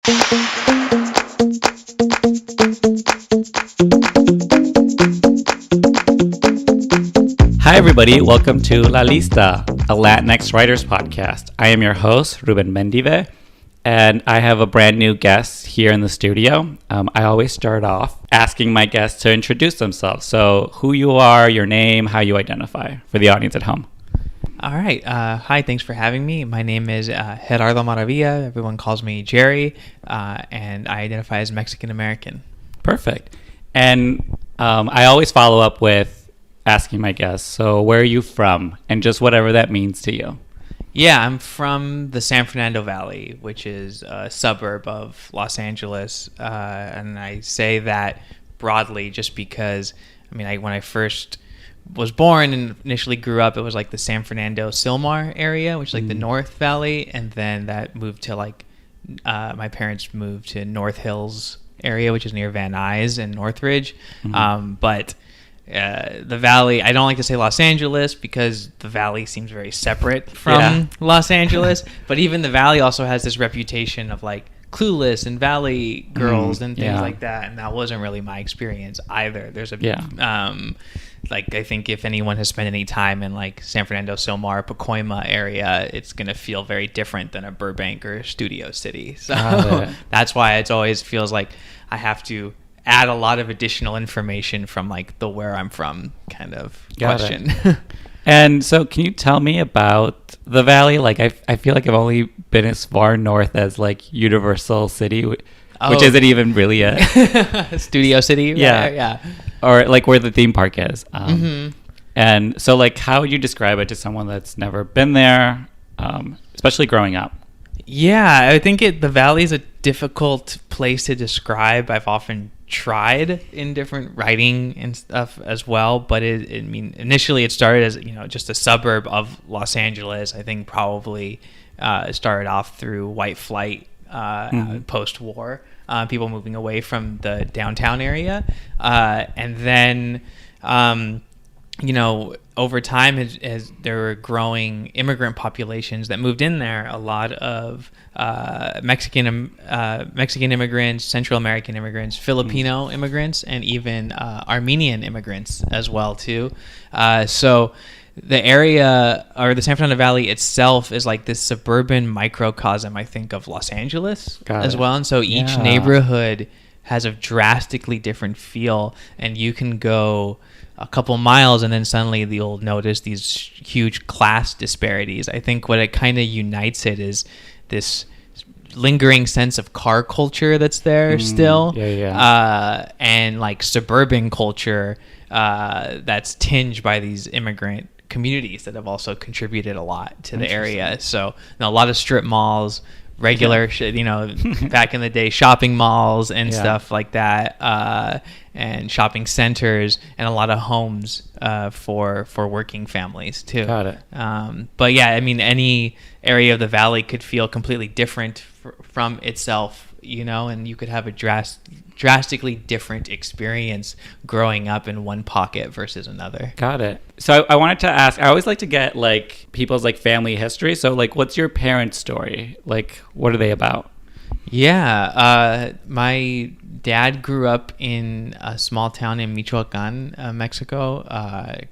Hi, everybody. Welcome to La Lista, a LatinX writers podcast. I am your host, Ruben Mendive, and I have a brand new guest here in the studio. I always start off asking my guests to introduce themselves. So who you are, your name, how you identify for the audience at home. All right. Hi, thanks for having me. My name is Gerry Maravilla. Everyone calls me Gerry, and I identify as Mexican American. Perfect. And I always follow up with asking my guests, so where are you from? And just whatever that means to you. Yeah, I'm from the San Fernando Valley, which is a suburb of Los Angeles. And I say that broadly just because, when I first was born and initially grew up, it was like the San Fernando Sylmar area, which is like the North Valley. And then that moved to my parents moved to North Hills area, which is near Van Nuys and Northridge. But the Valley, I don't like to say Los Angeles because the Valley seems very separate from Los Angeles. But even the Valley also has this reputation of like Clueless and Valley Girls and things like that. And that wasn't really my experience either. There's I think if anyone has spent any time in like San Fernando, Sylmar, Pacoima area, it's going to feel very different than a Burbank or Studio City. So that's why it always feels like I have to add a lot of additional information from like the where I'm from kind of question. And so can you tell me about the Valley? Like I feel like I've only been as far north as like Universal City, which isn't even really a Studio City. Yeah. Or like where the theme park is. And so like how would you describe it to someone that's never been there, especially growing up? Yeah, I think the Valley is a difficult place to describe. I've often tried in different writing and stuff as well, but initially it started as just a suburb of Los Angeles. I think probably started off through white flight post-war, people moving away from the downtown area, and then over time as there were growing immigrant populations that moved in there, a lot of Mexican immigrants, Central American immigrants, Filipino immigrants, and even Armenian immigrants as well too. So the area, or the San Fernando Valley itself, is like this suburban microcosm, I think, of Los Angeles as well. And so each neighborhood has a drastically different feel, and you can go a couple miles and then suddenly you'll notice these huge class disparities. I think what it kind of unites it is this lingering sense of car culture that's there still, and like suburban culture that's tinged by these immigrant communities that have also contributed a lot to the area. So a lot of strip malls, regular back in the day, shopping malls and stuff like that, and shopping centers, and a lot of homes for working families too. Got it. But any area of the Valley could feel completely different from itself, and you could have a drastically different experience growing up in one pocket versus another. Got it. So I wanted to ask, I always like to get like people's like family history. So like, what's your parents' story? Like, what are they about? Yeah. My dad grew up in a small town in Michoacan, Mexico,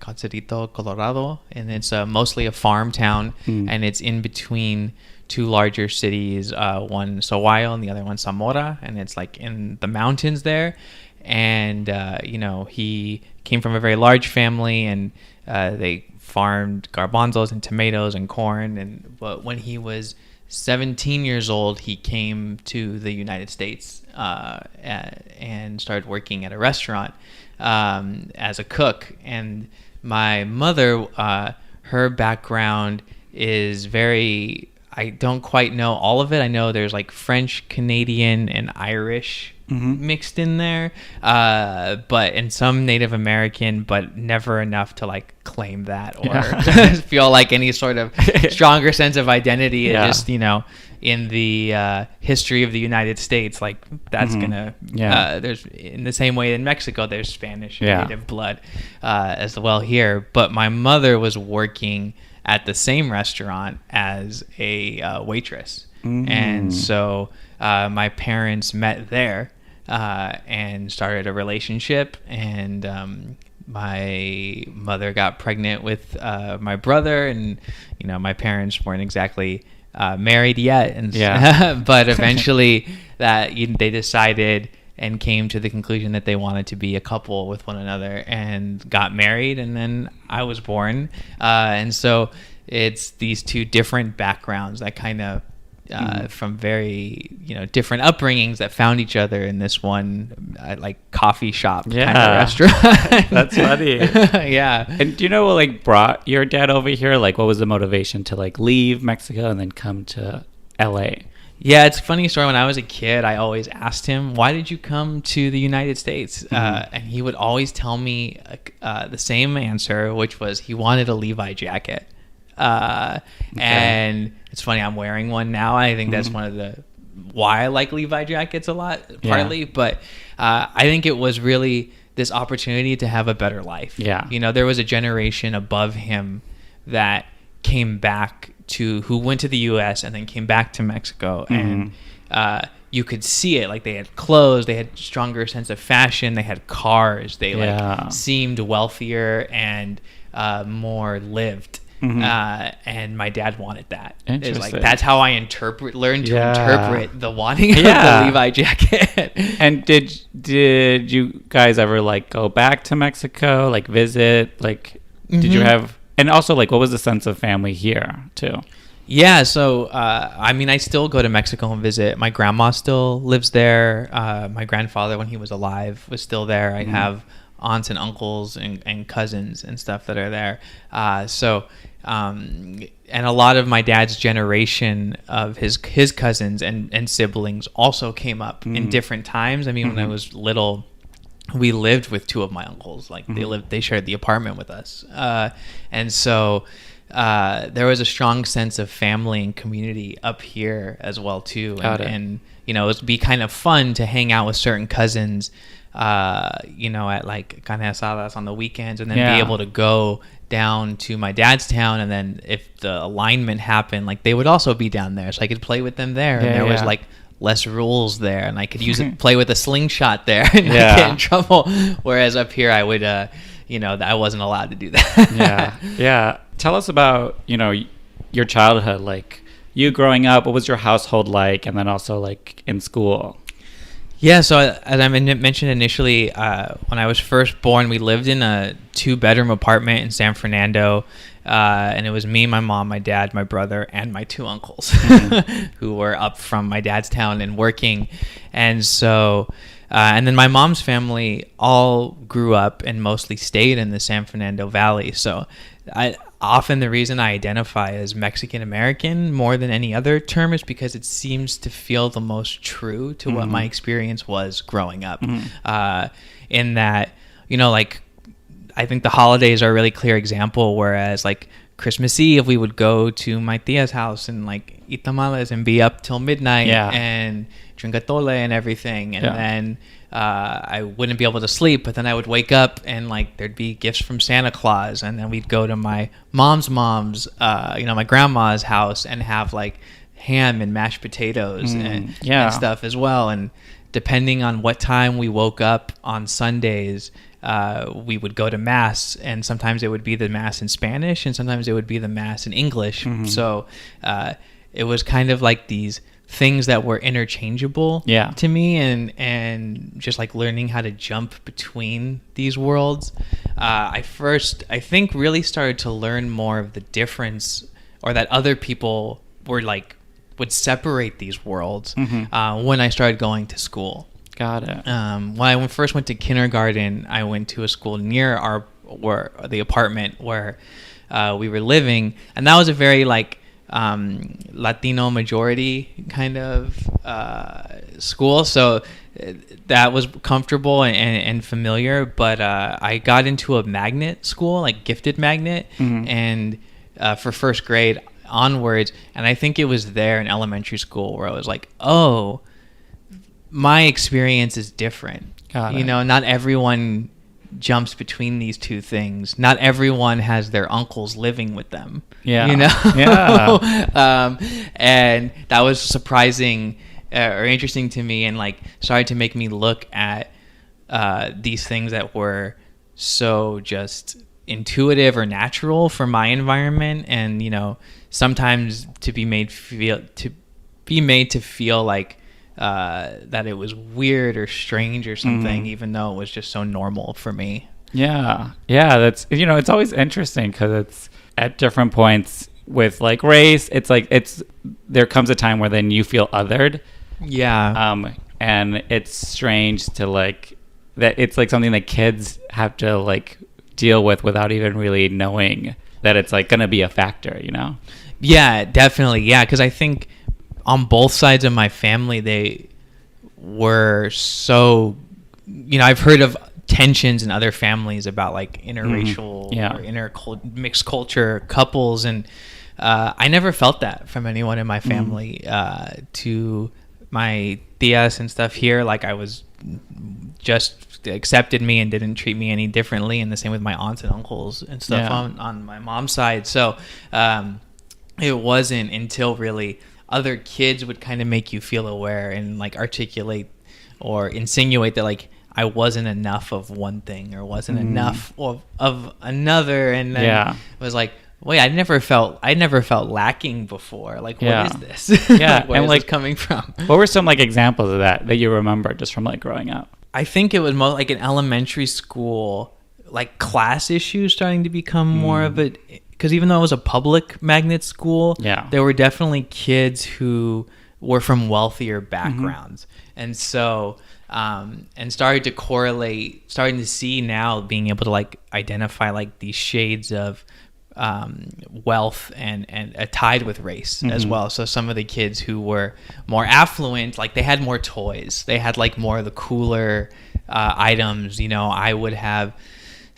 called Cerrito, Colorado. And it's mostly a farm town, and it's in between two larger cities, one Sahuayo and the other one Zamora, and it's like in the mountains there. And he came from a very large family, and they farmed garbanzos and tomatoes and corn. But when he was 17 years old, he came to the United States and started working at a restaurant as a cook. And my mother, her background is very, I don't quite know all of it. I know there's like French, Canadian, and Irish mixed in there, but and some Native American, but never enough to like claim that or feel like any sort of stronger sense of identity. Just in the history of the United States, like that's gonna there's, in the same way in Mexico there's Spanish and Native blood as well here. But my mother was working at the same restaurant as a waitress. And so my parents met there and started a relationship, and my mother got pregnant with my brother, and my parents weren't exactly married yet, and but eventually they decided and came to the conclusion that they wanted to be a couple with one another and got married, and then I was born. And so it's these two different backgrounds that kind of from very different upbringings that found each other in this one like coffee shop kind of restaurant. That's funny. Yeah. And do you know what brought your dad over here? Like, what was the motivation to leave Mexico and then come to LA? Yeah, it's a funny story. When I was a kid, I always asked him, why did you come to the United States? And he would always tell me the same answer, which was he wanted a Levi jacket. And it's funny, I'm wearing one now. I think that's one of the why I like Levi jackets a lot, partly. But I think it was really this opportunity to have a better life. Yeah. There was a generation above him that came back who went to the U.S. and then came back to Mexico, and you could see it. Like, they had clothes, they had stronger sense of fashion, they had cars, they seemed wealthier and more lived. And my dad wanted that. Interesting. That's how I learned to interpret the wanting of the Levi jacket. And did you guys ever go back to Mexico, visit? Did you have? And also, what was the sense of family here, too? Yeah, so, I still go to Mexico and visit. My grandma still lives there. My grandfather, when he was alive, was still there. I have aunts and uncles and cousins and stuff that are there. And a lot of my dad's generation of his cousins and siblings also came up in different times. When I was little, we lived with two of my uncles. They shared the apartment with us. And so there was a strong sense of family and community up here as well too. And it would be kind of fun to hang out with certain cousins, at carne asadas on the weekends, and then be able to go down to my dad's town, and then if the alignment happened, they would also be down there, so I could play with them there. And there was less rules there, and I could play with a slingshot there and not get in trouble. Whereas up here, I would, I wasn't allowed to do that. Yeah. Tell us about, your childhood, you growing up. What was your household like, and then also in school? Yeah, so as I mentioned initially, when I was first born, we lived in a 2-bedroom apartment in San Fernando. And it was me, my mom, my dad, my brother, and my 2 uncles who were up from my dad's town and working. And so, and then my mom's family all grew up and mostly stayed in the San Fernando Valley. So often the reason I identify as Mexican American more than any other term is because it seems to feel the most true to what my experience was growing up. In that, I think the holidays are a really clear example, whereas Christmas Eve, we would go to my tia's house and eat tamales and be up till midnight and drink atole and everything. And then I wouldn't be able to sleep, but then I would wake up and there'd be gifts from Santa Claus. And then we'd go to my mom's, my grandma's house and have ham and mashed potatoes and stuff as well. And depending on what time we woke up on Sundays, we would go to mass, and sometimes it would be the mass in Spanish, and sometimes it would be the mass in English. So it was kind of like these things that were interchangeable to me, and just like learning how to jump between these worlds. I think really started to learn more of the difference, or that other people were like would separate these worlds when I started going to school. Got it. When I first went to kindergarten, I went to a school near the apartment where we were living, and that was a very like Latino majority kind of school, so that was comfortable and familiar. But I got into a magnet school, like gifted magnet, and for first grade onwards, and I think it was there in elementary school where I was like, oh, my experience is different. You know, not everyone jumps between these two things. Not everyone has their uncles living with them. Yeah. You know? Yeah. And that was surprising or interesting to me, and like started to make me look at these things that were so just intuitive or natural for my environment, and you know, sometimes to be made to feel like that it was weird or strange or something, even though it was just so normal for me. Yeah. That's, you know, it's always interesting because it's at different points with like race. It's like there comes a time where then you feel othered. Yeah. And it's strange to like that. It's like something that kids have to like deal with without even really knowing that it's like going to be a factor, you know? Yeah, definitely. Yeah. Cause I think on both sides of my family, they were so, you know, I've heard of tensions in other families about like interracial or mixed culture couples. And I never felt that from anyone in my family. To my tias and stuff here, like I was just accepted me and didn't treat me any differently. And the same with my aunts and uncles and stuff on my mom's side. So it wasn't until really other kids would kind of make you feel aware and like articulate or insinuate that like I wasn't enough of one thing or wasn't enough of another, and then it was like, wait, I never felt lacking before. Like, what is this? Yeah, where and is like this coming from? What were some like examples of that you remember just from like growing up? I think it was more like in elementary school, like class issues starting to become more of it. Because even though it was a public magnet school, there were definitely kids who were from wealthier backgrounds. And so, and starting to see now, being able to like identify like these shades of wealth and tied with race as well. So some of the kids who were more affluent, like they had more toys. They had like more of the cooler items. You know, I would have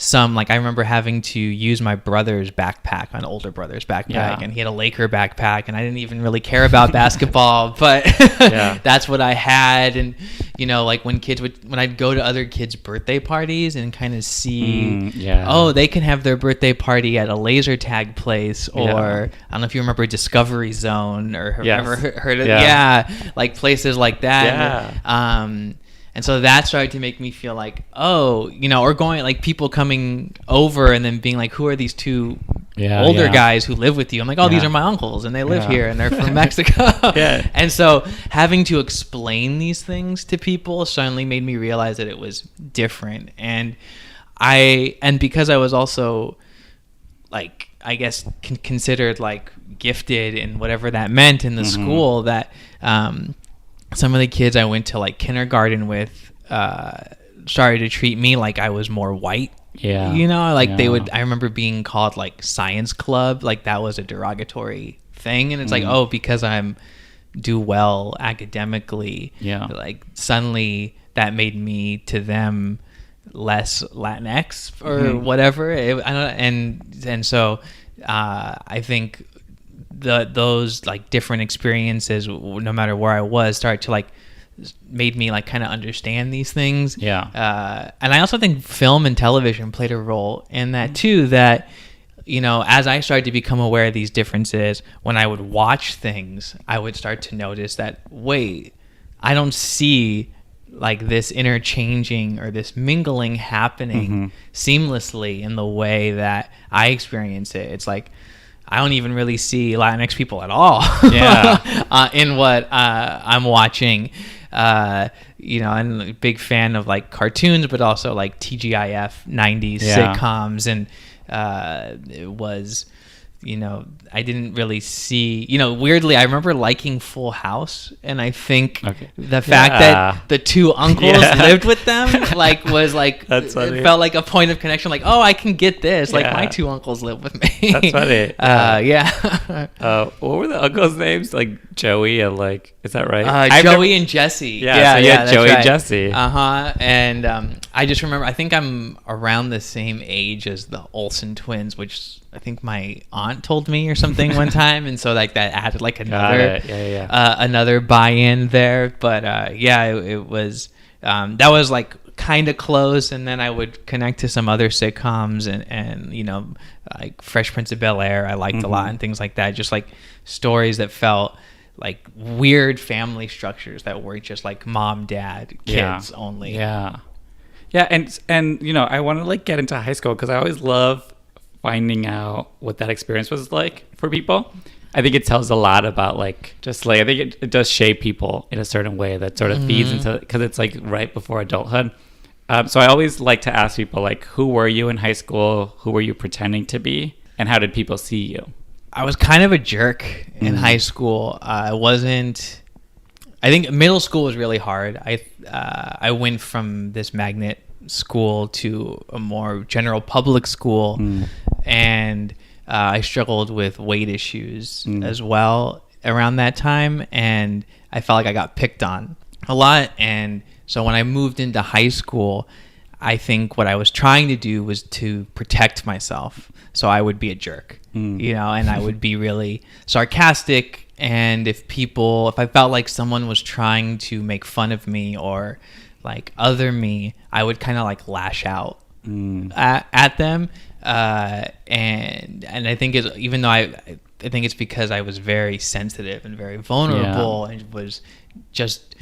some, like I remember having to use my brother's backpack, my older brother's backpack, and he had a Laker backpack, and I didn't even really care about basketball, but that's what I had. And you know, like when I'd go to other kids' birthday parties and kind of see, oh, they can have their birthday party at a laser tag place, or I don't know if you remember Discovery Zone or have ever heard of like places like that. And so that started to make me feel like, oh, you know, or going like people coming over and then being like, who are these two older guys who live with you? I'm like, oh, these are my uncles and they live here and they're from Mexico. And so having to explain these things to people suddenly made me realize that it was different. And because I was also like, I guess considered like gifted and whatever that meant in the school, that some of the kids I went to like kindergarten with started to treat me like I was more white. You know, like I remember being called like science club, like that was a derogatory thing. And it's like, oh, because I'm do well academically, like suddenly that made me to them less Latinx or whatever. And so I think those like different experiences, no matter where I was, started to like made me like kind of understand these things. And I also think film and television played a role in that too, that, you know, as I started to become aware of these differences, when I would watch things, I would start to notice that, wait, I don't see like this interchanging or this mingling happening seamlessly in the way that I experience it. It's like, I don't even really see Latinx people at all in what I'm watching. You know, I'm a big fan of like cartoons, but also like TGIF 90s sitcoms. And it was, you know, I didn't really see, you know, weirdly, I remember liking Full House. And I think the fact that the two uncles lived with them, like, was like, it felt like a point of connection. Like, oh, I can get this. Like, my two uncles live with me. That's funny. What were the uncles' names? Like Joey and like, is that right? Joey and Jesse. So you had Joey and Jesse. And I just remember, I think I'm around the same age as the Olsen twins, which I think my aunt told me or something one time, and so like that added like another another buy-in there. But it was that was like kind of close, and then I would connect to some other sitcoms and you know, like Fresh Prince of Bel-Air I liked a lot, and things like that, just like stories that felt like weird family structures that were just like mom, dad, kids only. Yeah, and you know, I want to like get into high school because I always love finding out what that experience was like for people. I think it tells a lot about like just like I think it does shape people in a certain way that sort of feeds into, because it's like right before adulthood. So I always like to ask people like, who were you in high school? Who were you pretending to be? And how did people see you? I was kind of a jerk in high school. I think middle school was really hard. I went from this magnet school to a more general public school, and I struggled with weight issues as well around that time, and I felt like I got picked on a lot. And so when I moved into high school, I think what I was trying to do was to protect myself. So I would be a jerk, you know, and I would be really sarcastic. And if I felt like someone was trying to make fun of me or like other me, I would kind of like lash out at them. And I think even though I think it's because I was very sensitive and very vulnerable and was just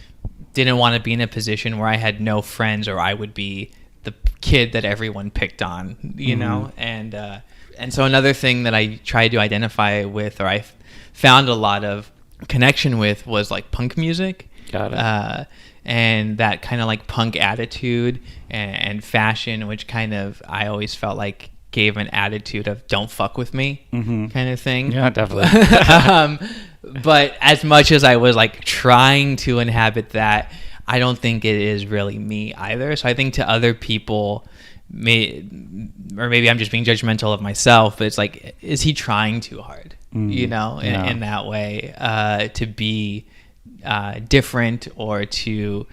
didn't want to be in a position where I had no friends, or I would be the kid that everyone picked on, you know? And so another thing that I tried to identify with, or I found a lot of connection with, was like punk music. Got it. And that kind of like punk attitude and fashion, which kind of I always felt like gave an attitude of don't fuck with me kind of thing. Yeah, definitely. But as much as I was like trying to inhabit that, I don't think it is really me either. So I think to other people, or maybe I'm just being judgmental of myself, but it's like, is he trying too hard, you know, in that way, to be different, or to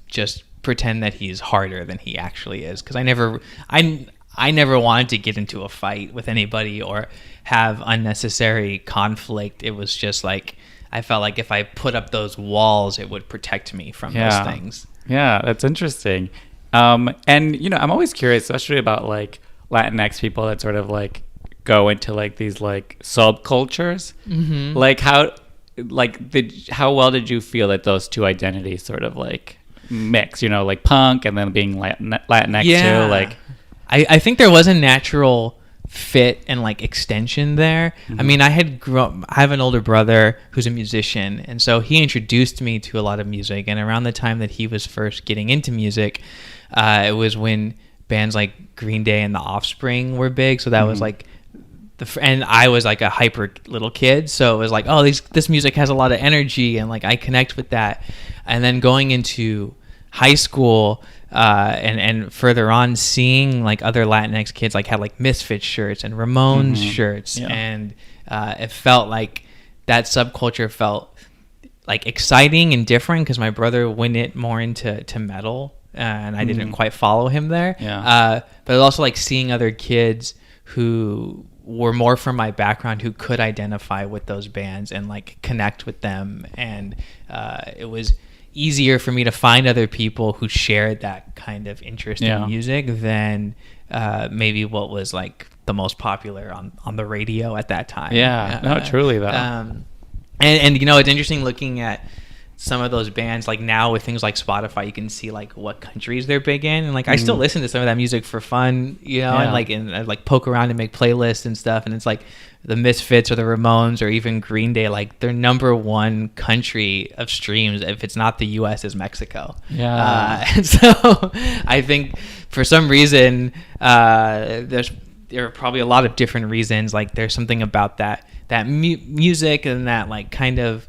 just pretend that he's harder than he actually is? Because I never wanted to get into a fight with anybody or have unnecessary conflict. It was just like, I felt like if I put up those walls, it would protect me from those things. Yeah, that's interesting. And, you know, I'm always curious, especially about like Latinx people that sort of like go into like these like subcultures. Like how well did you feel that those two identities sort of like mix, you know, like punk and then being Latinx too? Like, I think there was a natural fit and like extension there. I mean, I have an older brother who's a musician, and so he introduced me to a lot of music. And around the time that he was first getting into music, it was when bands like Green Day and The Offspring were big. So that was like and I was like a hyper little kid, so it was like, oh, this music has a lot of energy, and like I connect with that. And then going into high school, and further on, seeing like other Latinx kids like had like Misfits shirts and Ramones shirts, and it felt like that subculture felt like exciting and different, because my brother went it more into metal, and I didn't quite follow him there. But it was also like seeing other kids who were more from my background, who could identify with those bands and like connect with them, and it was easier for me to find other people who shared that kind of interest in music than maybe what was like the most popular on the radio at that time. Truly though. And you know, it's interesting looking at some of those bands, like now with things like Spotify, you can see like what countries they're big in, and like I still listen to some of that music for fun, you know, and I like poke around and make playlists and stuff, and it's like the Misfits or the Ramones or even Green Day, like their number one country of streams, if it's not the US, is Mexico. And so I think for some reason there are probably a lot of different reasons, like there's something about that music and that like kind of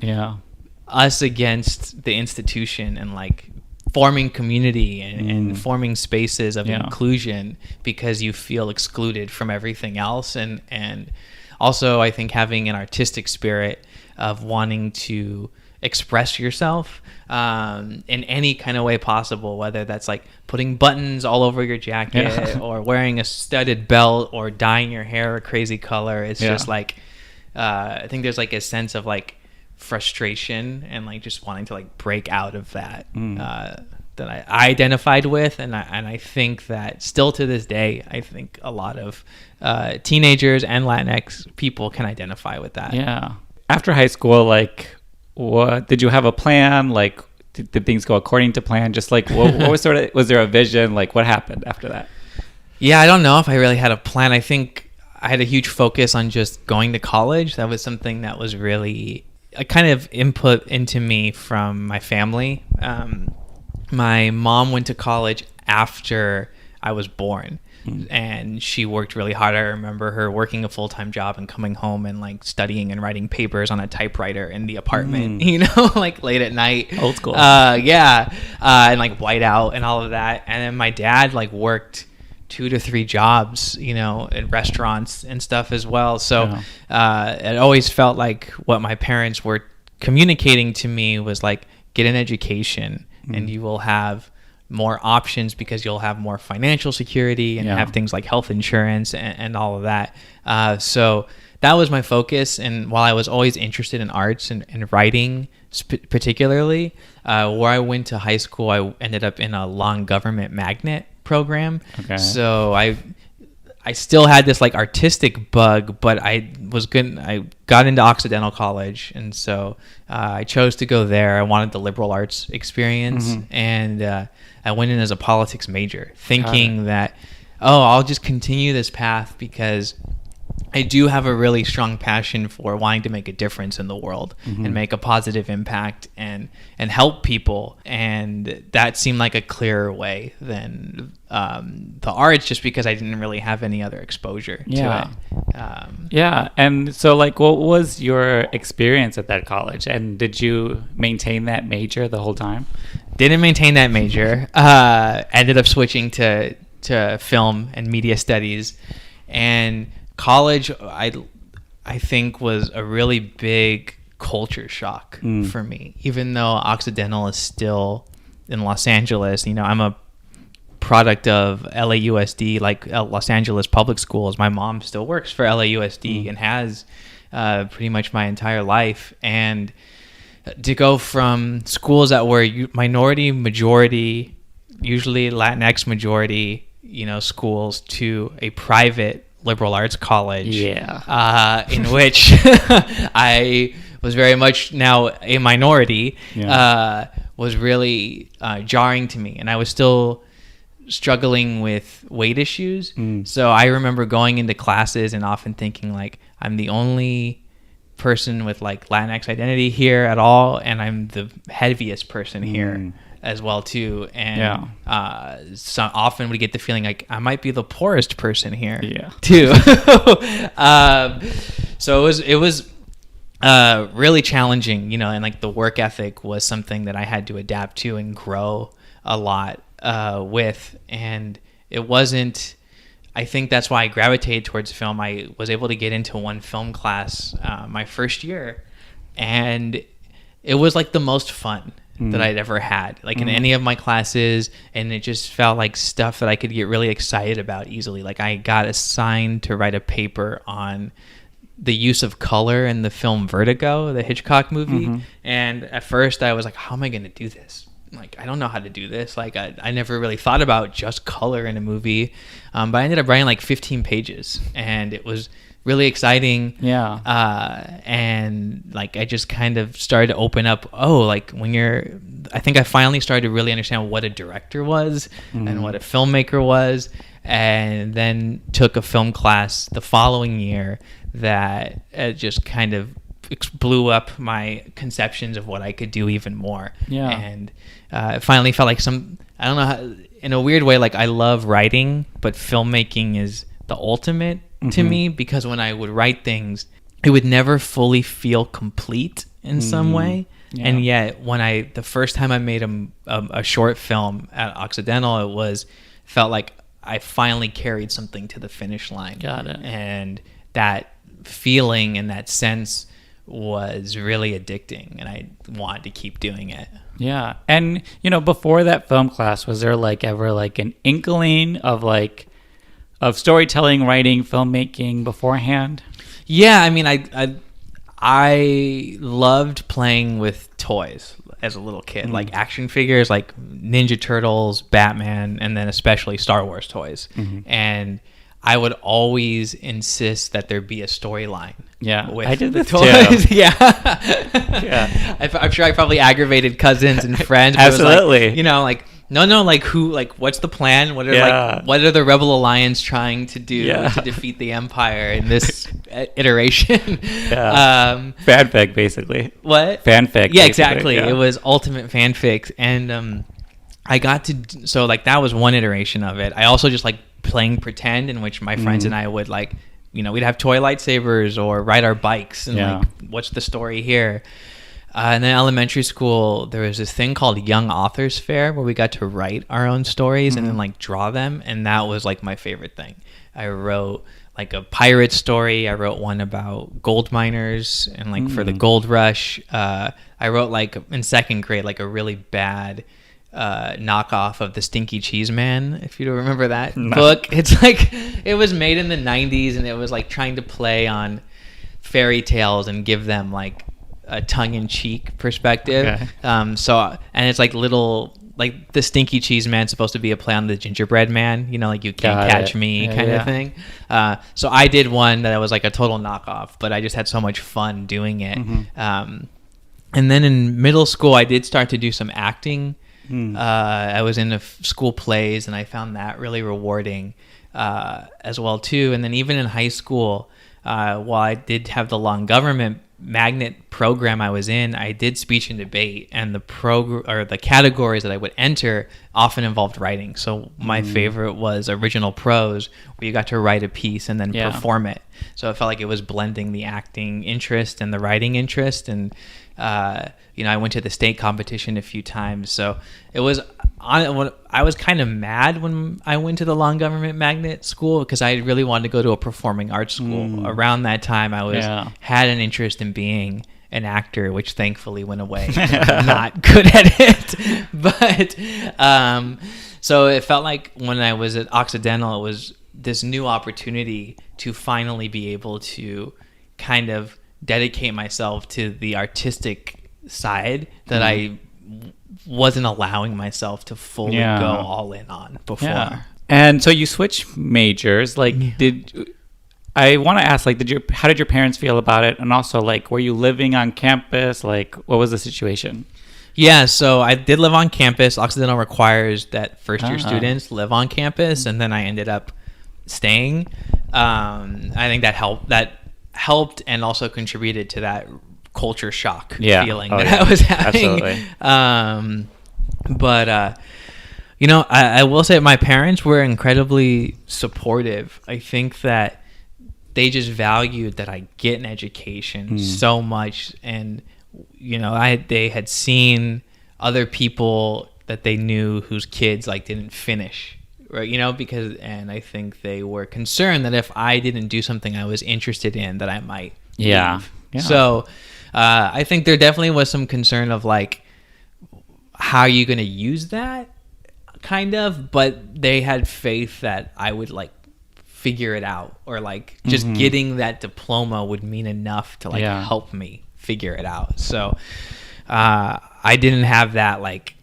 us against the institution, and like forming community and forming spaces of inclusion, because you feel excluded from everything else. And also I think having an artistic spirit of wanting to express yourself in any kind of way possible, whether that's like putting buttons all over your jacket or wearing a studded belt or dyeing your hair a crazy color. It's just like I think there's like a sense of like frustration and like just wanting to like break out of that I identified with, and I think that still to this day, I think a lot of teenagers and Latinx people can identify with that. Yeah. After high school, like, what did you have a plan? Like, did things go according to plan? Just like, what was was there a vision? Like, what happened after that? Yeah, I don't know if I really had a plan. I think I had a huge focus on just going to college. That was something that was really a kind of input into me from my family. My mom went to college after I was born, and she worked really hard. I remember her working a full-time job and coming home and like studying and writing papers on a typewriter in the apartment, like late at night. Old school. And like whiteout and all of that. And then my dad like worked 2 to 3 jobs, in restaurants and stuff as well. So it always felt like what my parents were communicating to me was like, get an education and you will have more options because you'll have more financial security and have things like health insurance and all of that. So that was my focus. And while I was always interested in arts and writing particularly, where I went to high school, I ended up in a long government magnet program. Okay. So I still had this like artistic bug, but I got into Occidental College, and so I chose to go there. I wanted the liberal arts experience, and I went in as a politics major, thinking that, I'll just continue this path because I do have a really strong passion for wanting to make a difference in the world and make a positive impact and help people. And that seemed like a clearer way than the arts, just because I didn't really have any other exposure to it. And so like, what was your experience at that college? And did you maintain that major the whole time? Didn't maintain that major. Ended up switching to film and media studies. And college, I think, was a really big culture shock for me. Even though Occidental is still in Los Angeles, I'm a product of LAUSD, like Los Angeles Public Schools. My mom still works for LAUSD and has pretty much my entire life. And to go from schools that were minority majority, usually Latinx majority, schools, to a private liberal arts college, in which I was very much now a minority, was really jarring to me. And I was still struggling with weight issues. So I remember going into classes and often thinking like, I'm the only person with like Latinx identity here at all, and I'm the heaviest person here as well too. And so often we get the feeling like I might be the poorest person here too. So it was really challenging, and like the work ethic was something that I had to adapt to and grow a lot with. And it wasn't, I think that's why I gravitated towards film. I was able to get into one film class my first year, and it was like the most fun that I'd ever had, like in any of my classes. And it just felt like stuff that I could get really excited about easily. Like I got assigned to write a paper on the use of color in the film Vertigo, the Hitchcock movie. And at first I was like, how am I going to do this? Like, I don't know how to do this. Like I never really thought about just color in a movie. But I ended up writing like 15 pages, and it was really exciting. And like I just kind of started to open up. Like I think I finally started to really understand what a director was and what a filmmaker was. And then took a film class the following year that just kind of blew up my conceptions of what I could do even more. And it finally felt like I don't know how, in a weird way, like I love writing, but filmmaking is the ultimate to me, because when I would write things, it would never fully feel complete in some way. And yet when the first time I made a short film at Occidental, felt like I finally carried something to the finish line. Got it. And that feeling and that sense was really addicting, and I wanted to keep doing it. Yeah. And before that film class, was there like ever like an inkling of storytelling, writing, filmmaking beforehand? Yeah, I mean, I loved playing with toys. as a little kid, like action figures, like Ninja Turtles, Batman, and then especially Star Wars toys. And I would always insist that there be a storyline. Yeah, with I did the this toys. too. Yeah. I'm sure I probably aggravated cousins and friends. But Absolutely. It was like, you know, like, no, like who, like, what's the plan? What are the Rebel Alliance trying to do to defeat the Empire in this iteration? Fanfic, basically. What? Fanfic. Yeah, exactly. It was ultimate fanfic, and I got to, so like that was one iteration of it. I also just like playing pretend, in which my friends and I would like, you know, we'd have toy lightsabers or ride our bikes and like, what's the story here? And then elementary school, there was this thing called Young Authors Fair where we got to write our own stories and then like draw them. And that was like my favorite thing. I wrote like a pirate story. I wrote one about gold miners and like for the gold rush. I wrote like in second grade, like a really bad knockoff of The Stinky Cheese Man, if you remember that book. It's like, it was made in the 90s and it was like trying to play on fairy tales and give them like a tongue-in-cheek perspective. Okay. And it's like little, like the Stinky Cheese Man's supposed to be a play on the Gingerbread Man, you know, like you can't catch me kind of thing. So I did one that was like a total knockoff, but I just had so much fun doing it. And then in middle school, I did start to do some acting. I was in school plays, and I found that really rewarding as well too. And then even in high school, while I did have the long government magnet program I was in, I did speech and debate, and the categories that I would enter often involved writing. So my favorite was original prose, where you got to write a piece and then perform it. So it felt like it was blending the acting interest and the writing interest. And you know, I went to the state competition a few times. So it was, I was kind of mad when I went to the long government magnet school, because I really wanted to go to a performing arts school. Around that time, I had an interest in being an actor, which thankfully went away. I'm not good at it. But so it felt like when I was at Occidental, it was this new opportunity to finally be able to kind of dedicate myself to the artistic side that I wasn't allowing myself to fully go all in on before. And so you switched majors. Like, I want to ask, like, how did your parents feel about it? And also, like, were you living on campus? Like, what was the situation? Yeah, so I did live on campus. Occidental requires that first-year students live on campus, and then I ended up staying. I think that helped and also contributed to that culture shock feeling that I was having. Absolutely. But you know, I will say my parents were incredibly supportive. I think that they just valued that I get an education so much, and you know, they had seen other people that they knew whose kids like didn't finish, right? You know, and I think they were concerned that if I didn't do something I was interested in, that I might leave. So I think there definitely was some concern of like, how are you going to use that, kind of, but they had faith that I would like figure it out, or like just getting that diploma would mean enough to like help me figure it out. So I didn't have that like,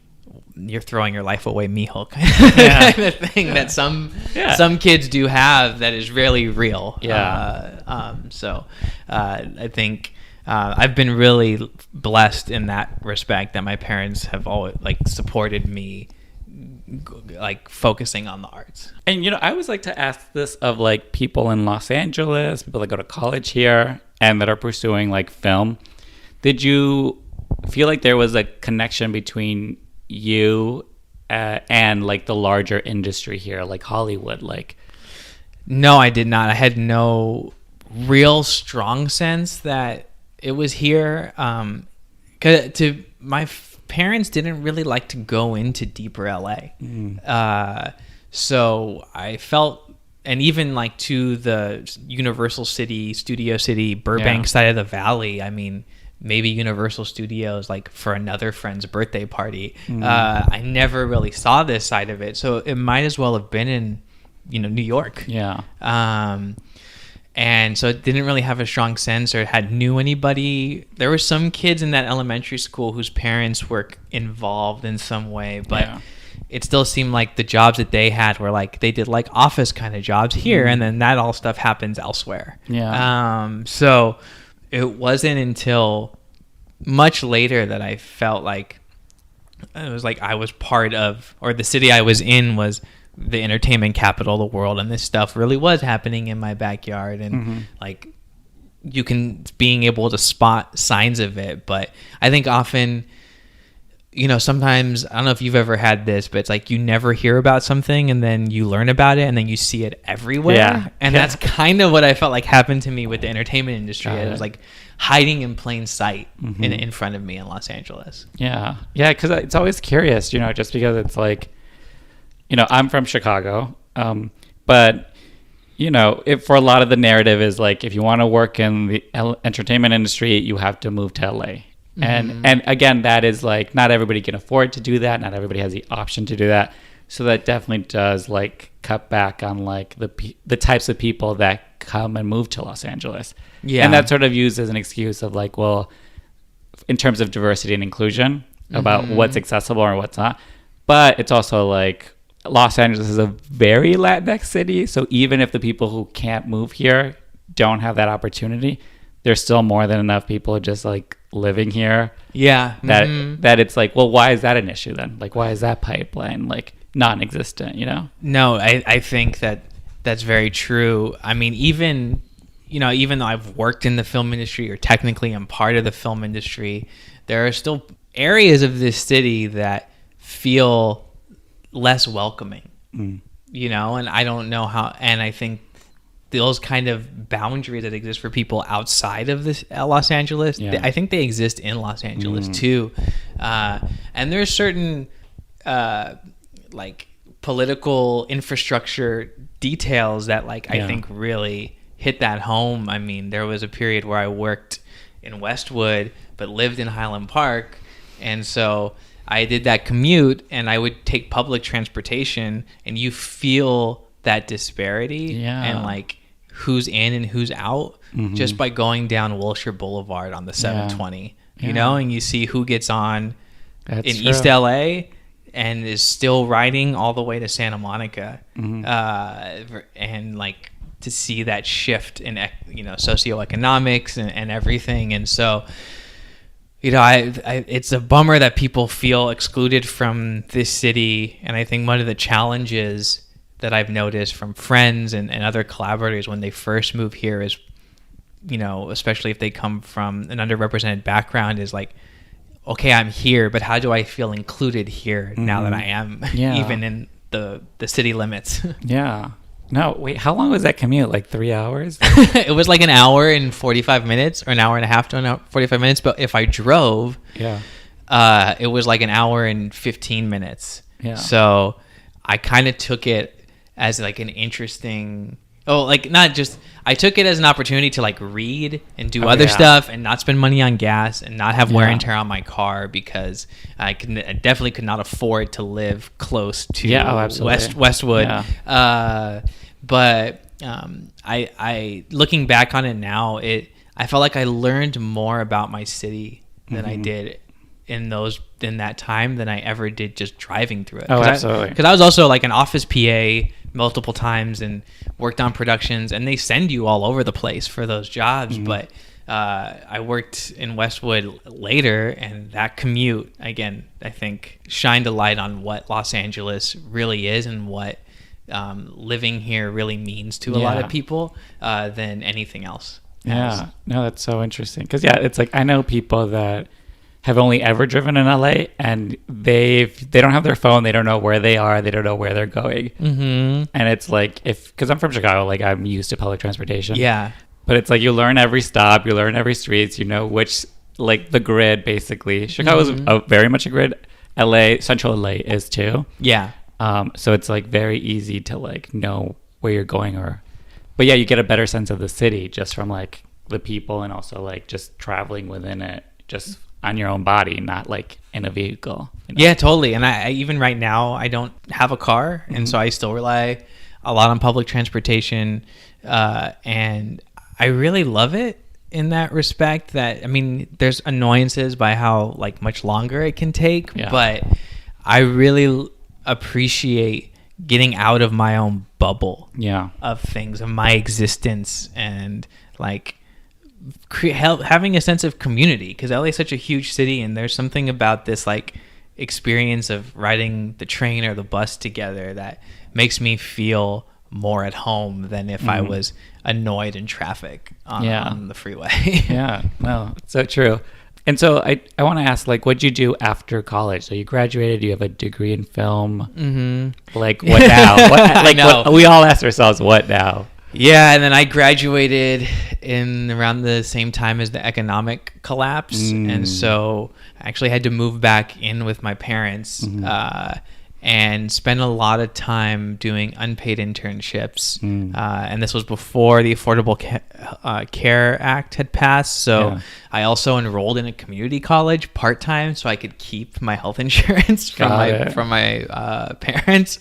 you're throwing your life away, mijo, kind of thing that some kids do have, that is really real. So I think I've been really blessed in that respect, that my parents have always like supported me like focusing on the arts. And you know, I always like to ask this of like people in Los Angeles, people that go to college here and that are pursuing like film. Did you feel like there was a connection between you and like the larger industry here, like Hollywood? Like, no, I did not. I had no real strong sense that it was here. My parents didn't really like to go into deeper LA. So I felt, and even like to the Universal City, Studio City, Burbank side of the valley, I mean, maybe Universal Studios, like for another friend's birthday party. I never really saw this side of it. So it might as well have been in, you know, New York. And so it didn't really have a strong sense or knew anybody. There were some kids in that elementary school whose parents were involved in some way, but it still seemed like the jobs that they had were like, they did like office kind of jobs here, and then that all stuff happens elsewhere. So it wasn't until much later that I felt like it was like I was part of, or the city I was in was the entertainment capital of the world, and this stuff really was happening in my backyard, and like being able to spot signs of it. But I think often, sometimes, I don't know if you've ever had this, but it's like you never hear about something and then you learn about it and then you see it everywhere. And that's kind of what I felt like happened to me with the entertainment industry. It was like hiding in plain sight in front of me in Los Angeles. Yeah, because it's always curious, just because it's like, I'm from Chicago, but if for a lot of the narrative is like, if you want to work in the entertainment industry, you have to move to LA. And again, that is like, not everybody can afford to do that. Not everybody has the option to do that. So that definitely does like cut back on like the types of people that come and move to Los Angeles. And that's sort of used as an excuse of like, well, in terms of diversity and inclusion about what's accessible or what's not. But it's also like, Los Angeles is a very Latinx city, so even if the people who can't move here don't have that opportunity, there's still more than enough people just like living here. That it's like, well, why is that an issue then? Like, why is that pipeline like non-existent? No, I think that's very true. I mean, even though I've worked in the film industry, or technically I'm part of the film industry, there are still areas of this city that feel less welcoming, and I don't know how, and I think those kind of boundaries that exist for people outside of this Los Angeles, I think they exist in Los Angeles too. And there's certain like political infrastructure details that I think really hit that home. I mean, there was a period where I worked in Westwood but lived in Highland Park, and so I did that commute, and I would take public transportation, and you feel that disparity and like who's in and who's out just by going down Wilshire Boulevard on the 720, and you see who gets on in East LA and is still riding all the way to Santa Monica, and like to see that shift in socioeconomics and everything. And so it's a bummer that people feel excluded from this city. And I think one of the challenges that I've noticed from friends and other collaborators when they first move here is, especially if they come from an underrepresented background, is like, okay, I'm here, but how do I feel included here now that I am even in the city limits? No, wait, how long was that commute? Like 3 hours? It was like an hour and 45 minutes, or an hour and a half to an hour 45 minutes. But if I drove, it was like an hour and 15 minutes. So I kind of took it as like an interesting, I took it as an opportunity to like read and do other stuff and not spend money on gas and not have wear and tear on my car, because I definitely could not afford to live close to Westwood. But I looking back on it now, I felt like I learned more about my city than I did in that time than I ever did just driving through it. Absolutely. Because I was also like an office PA multiple times and worked on productions, and they send you all over the place for those jobs. But I worked in Westwood later, and that commute, again, I think shined a light on what Los Angeles really is and what living here really means to a lot of people than anything else. No, that's so interesting. Because it's like, I know people that have only ever driven in LA, and they don't have their phone, they don't know where they are, they don't know where they're going. And it's like, because I'm from Chicago, like I'm used to public transportation. But it's like, you learn every stop, you learn every streets, which, like, the grid, basically. Chicago's very much a grid. Central LA is too. So it's like very easy to like know where you're going, but you get a better sense of the city just from like the people, and also like just traveling within it, just on your own body, not like in a vehicle. Yeah, totally. And I even right now, I don't have a car, and so I still rely a lot on public transportation. And I really love it in that respect. That, I mean, there's annoyances by how like much longer it can take, but I really appreciate getting out of my own bubble of things, of my existence, and like having a sense of community, because LA is such a huge city, and there's something about this like experience of riding the train or the bus together that makes me feel more at home than if I was annoyed in traffic on the freeway. No, it's so true. And so I want to ask, like, what'd you do after college? So you graduated, you have a degree in film. Like, what now? We all ask ourselves, what now? Yeah, and then I graduated in around the same time as the economic collapse. And so I actually had to move back in with my parents and spend a lot of time doing unpaid internships. And this was before the Affordable Care Act had passed. So I also enrolled in a community college part-time so I could keep my health insurance from my parents.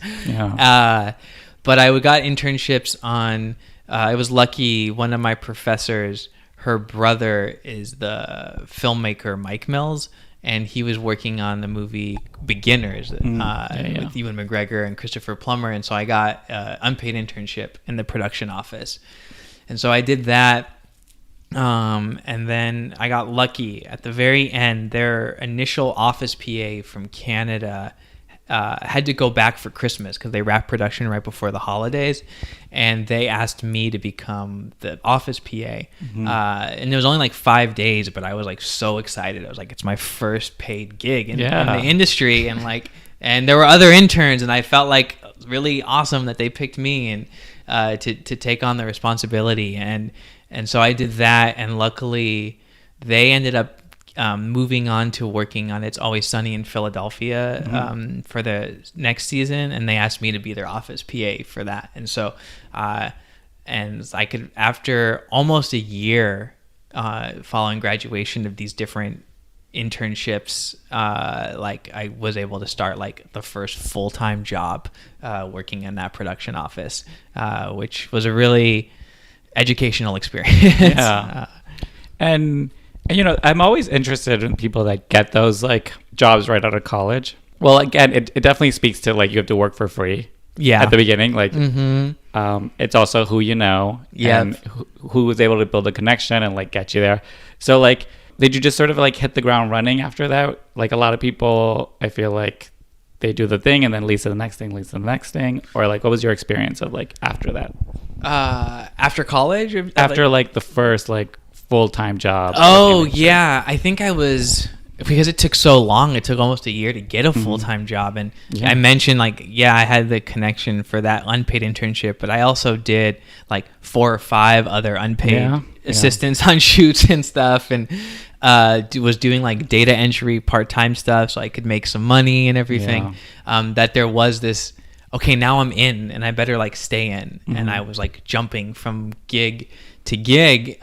But I got internships on, I was lucky, one of my professors, her brother is the filmmaker Mike Mills, and he was working on the movie Beginners with Ewan McGregor and Christopher Plummer. And so I got an unpaid internship in the production office. And so I did that. And then I got lucky at the very end. Their initial office PA from Canada had to go back for Christmas because they wrapped production right before the holidays, and they asked me to become the office PA. And it was only like 5 days, but I was like so excited. I was like, it's my first paid gig in the industry, and there were other interns, and I felt like really awesome that they picked me and to take on the responsibility, and so I did that, and luckily they ended up moving on to working on It's Always Sunny in Philadelphia for the next season, and they asked me to be their office PA for that. And so and I could, after almost a year following graduation of these different internships, like I was able to start like the first full-time job working in that production office, which was a really educational experience. And you know, I'm always interested in people that get those like jobs right out of college. Well, again, it definitely speaks to like you have to work for free at the beginning. Like, it's also who you know and who was able to build a connection and like get you there. So like, did you just sort of like hit the ground running after that? Like a lot of people, I feel like they do the thing and then leads to the next thing, or like, what was your experience of like after that? After college? After like the first like full-time job. I think I was, because it took so long, it took almost a year to get a full-time job. And I mentioned like, I had the connection for that unpaid internship, but I also did like 4 or 5 other unpaid assistants on shoots and stuff, and was doing like data entry part-time stuff so I could make some money and everything. That there was this, okay, now I'm in and I better like stay in. And I was like jumping from gig to gig.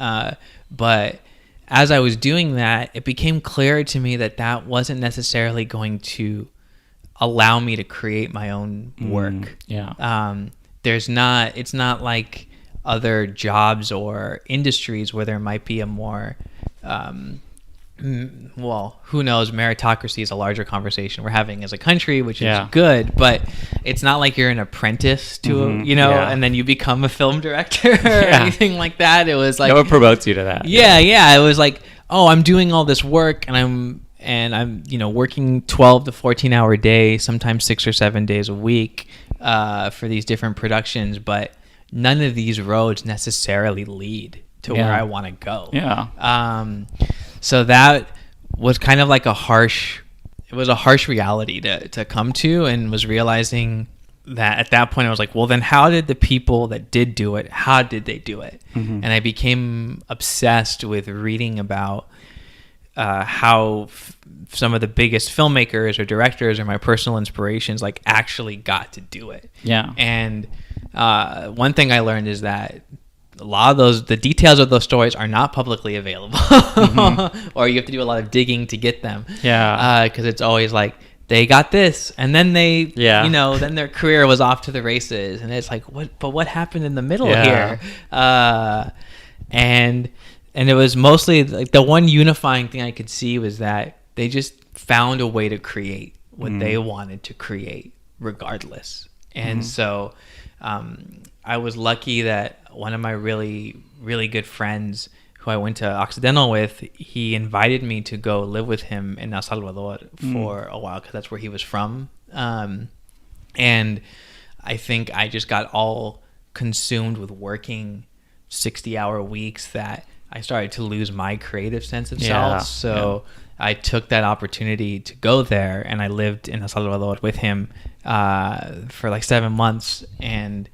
But as I was doing that, it became clear to me that that wasn't necessarily going to allow me to create my own work. It's not like other jobs or industries where there might be a more well, who knows, meritocracy is a larger conversation we're having as a country, which is good, but it's not like you're an apprentice to and then you become a film director or anything like that. It was like, no one promotes you to that. It was like, oh, I'm doing all this work and I'm working 12 to 14 hour day, sometimes 6 or 7 days a week for these different productions, but none of these roads necessarily lead to where I want to go. So that was kind of like a harsh reality to come to, and was realizing that at that point I was like, well, then how did the people that did do it, how did they do it? And I became obsessed with reading about how some of the biggest filmmakers or directors or my personal inspirations like actually got to do it. And one thing I learned is that a lot of the details of those stories are not publicly available, or you have to do a lot of digging to get them. Because it's always like they got this, and then they, Yeah. you know, then their career was off to the races, and it's like, what happened in the middle Yeah. here? And it was mostly like the one unifying thing I could see was that they just found a way to create what they wanted to create regardless. And so I was lucky that one of my really, really good friends who I went to Occidental with, he invited me to go live with him in El Salvador for a while because that's where he was from. And I think I just got all consumed with working 60-hour weeks that I started to lose my creative sense of self. So I took that opportunity to go there, and I lived in El Salvador with him for like 7 months and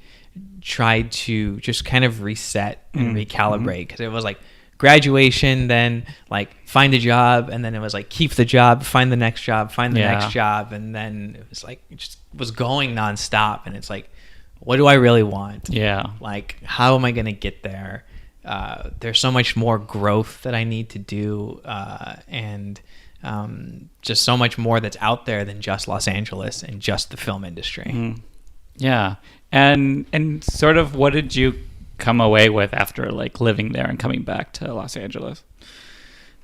tried to just kind of reset and recalibrate, because it was like graduation, then like find a job, and then it was like keep the job, find the next job, find the next job, and then it was like it just was going nonstop. And it's like, what do I really want? Like, how am I going to get there? There's so much more growth that I need to do, and just so much more that's out there than just Los Angeles and just the film industry. Yeah. And sort of what did you come away with after like living there and coming back to Los Angeles?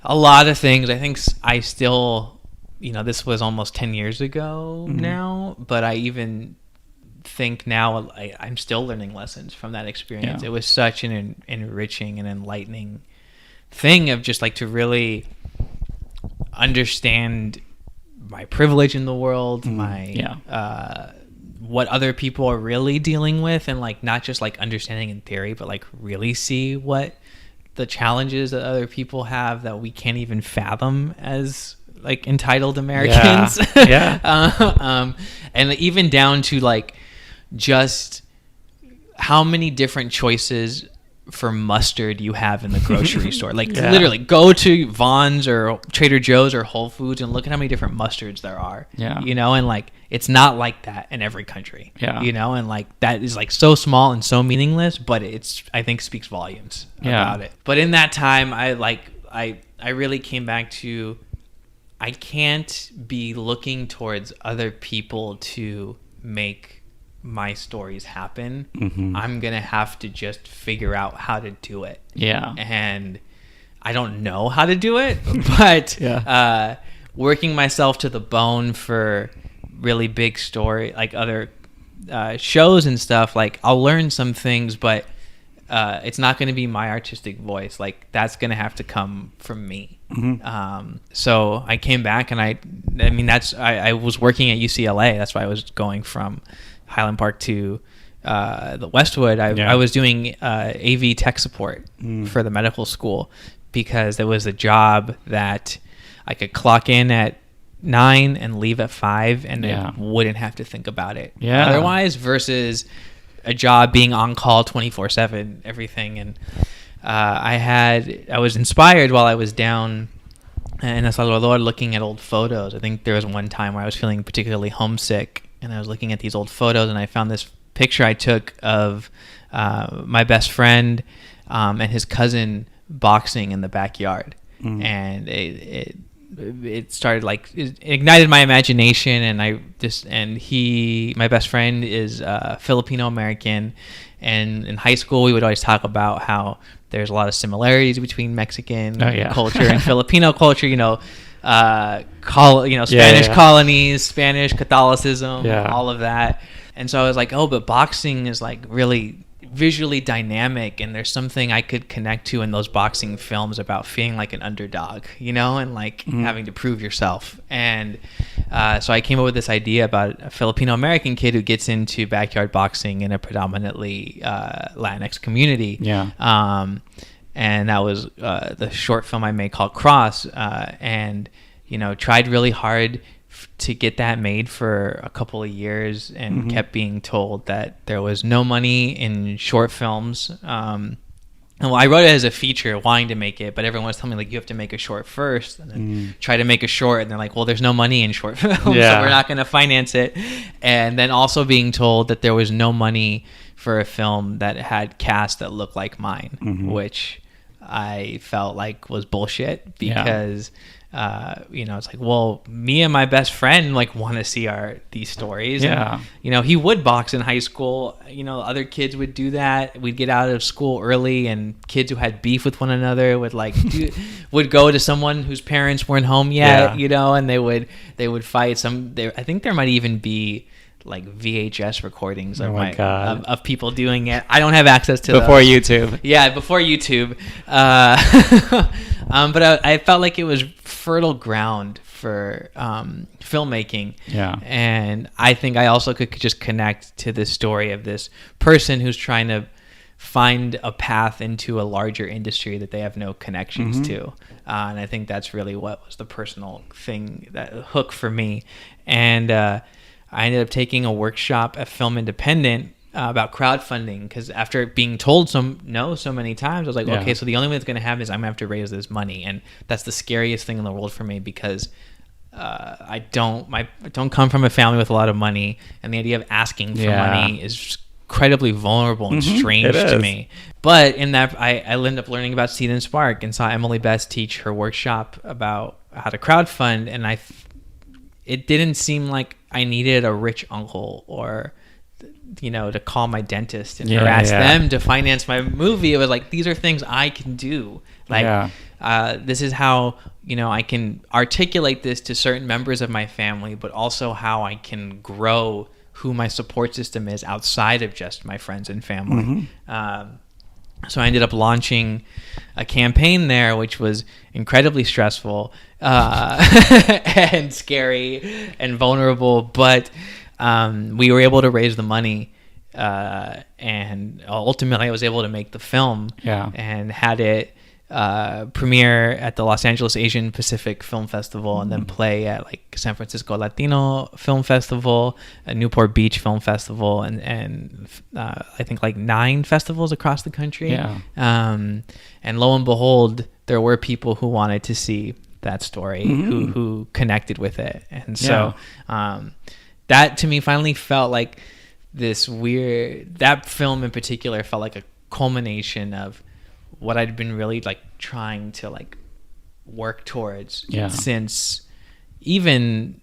A lot of things. I think I still, you know, this was almost 10 years ago now, but I even think now I'm still learning lessons from that experience. It was such an enriching and enlightening thing of just like to really understand my privilege in the world, my what other people are really dealing with, and like not just like understanding in theory, but like really see what the challenges that other people have that we can't even fathom as like entitled Americans. And even down to like just how many different choices for mustard you have in the grocery store. Like literally go to Vons or Trader Joe's or Whole Foods and look at how many different mustards there are. You know, and like it's not like that in every country. You know, and like that is like so small and so meaningless, but it's, I think, speaks volumes about it. But in that time I really came back to, I can't be looking towards other people to make my stories happen. I'm gonna have to just figure out how to do it. And I don't know how to do it, but working myself to the bone for really big story, like other shows and stuff, like I'll learn some things, but it's not going to be my artistic voice. Like that's going to have to come from me. So I came back, and I mean I was working at UCLA. That's why I was going from Highland Park to the Westwood. I was doing AV tech support for the medical school, because there was a job that I could clock in at 9 and leave at 5, and I wouldn't have to think about it otherwise, versus a job being on call 24/7, everything. And I was inspired while I was down in El Salvador looking at old photos. I think there was one time where I was feeling particularly homesick, and I was looking at these old photos, and I found this picture I took of my best friend and his cousin boxing in the backyard. And it started like, it ignited my imagination, and my best friend is Filipino American, and in high school we would always talk about how there's a lot of similarities between Mexican culture and Filipino culture, Spanish colonies, Spanish Catholicism, all of that. And so I was like, oh, but boxing is like really visually dynamic, and there's something I could connect to in those boxing films about feeling like an underdog, and like having to prove yourself. And so I came up with this idea about a Filipino American kid who gets into backyard boxing in a predominantly Latinx community. And that was the short film I made called Cross, and tried really hard to get that made for a couple of years, and kept being told that there was no money in short films. And I wrote it as a feature, wanting to make it, but everyone was telling me, like, you have to make a short first, and then try to make a short, and they're like, well, there's no money in short films, so we're not going to finance it. And then also being told that there was no money for a film that had cast that looked like mine, which I felt like was bullshit, because it's like, well, me and my best friend like want to see these stories. Yeah. And, he would box in high school. Other kids would do that. We'd get out of school early, and kids who had beef with one another would would go to someone whose parents weren't home yet, and they would fight. I think there might even be like VHS recordings of of people doing it. I don't have access to before those. YouTube. Yeah, before YouTube. But I felt like it was fertile ground for filmmaking. Yeah. And I think I also could just connect to this story of this person who's trying to find a path into a larger industry that they have no connections to. And I think that's really what was the personal thing, that hook for me. And I ended up taking a workshop at Film Independent about crowdfunding, because after being told so many times, I was like, okay, so the only way it's going to happen is I'm going to have to raise this money. And that's the scariest thing in the world for me, because I don't come from a family with a lot of money, and the idea of asking for money is incredibly vulnerable and strange to me. But in that, I ended up learning about Seed and Spark, and saw Emily Best teach her workshop about how to crowdfund, and it didn't seem like I needed a rich uncle or to call my dentist and harass them to finance my movie. It was like, these are things I can do. Like, this is how, I can articulate this to certain members of my family, but also how I can grow who my support system is outside of just my friends and family. So I ended up launching a campaign there, which was incredibly stressful and scary and vulnerable. But we were able to raise the money, and ultimately I was able to make the film and had it premiere at the Los Angeles Asian Pacific Film Festival, and then play at like San Francisco Latino Film Festival, a Newport Beach Film Festival, and I think like 9 festivals across the country. And lo and behold, there were people who wanted to see that story, who connected with it. And so that to me finally felt like this weird, that film in particular felt like a culmination of what I'd been really like trying to like work towards since even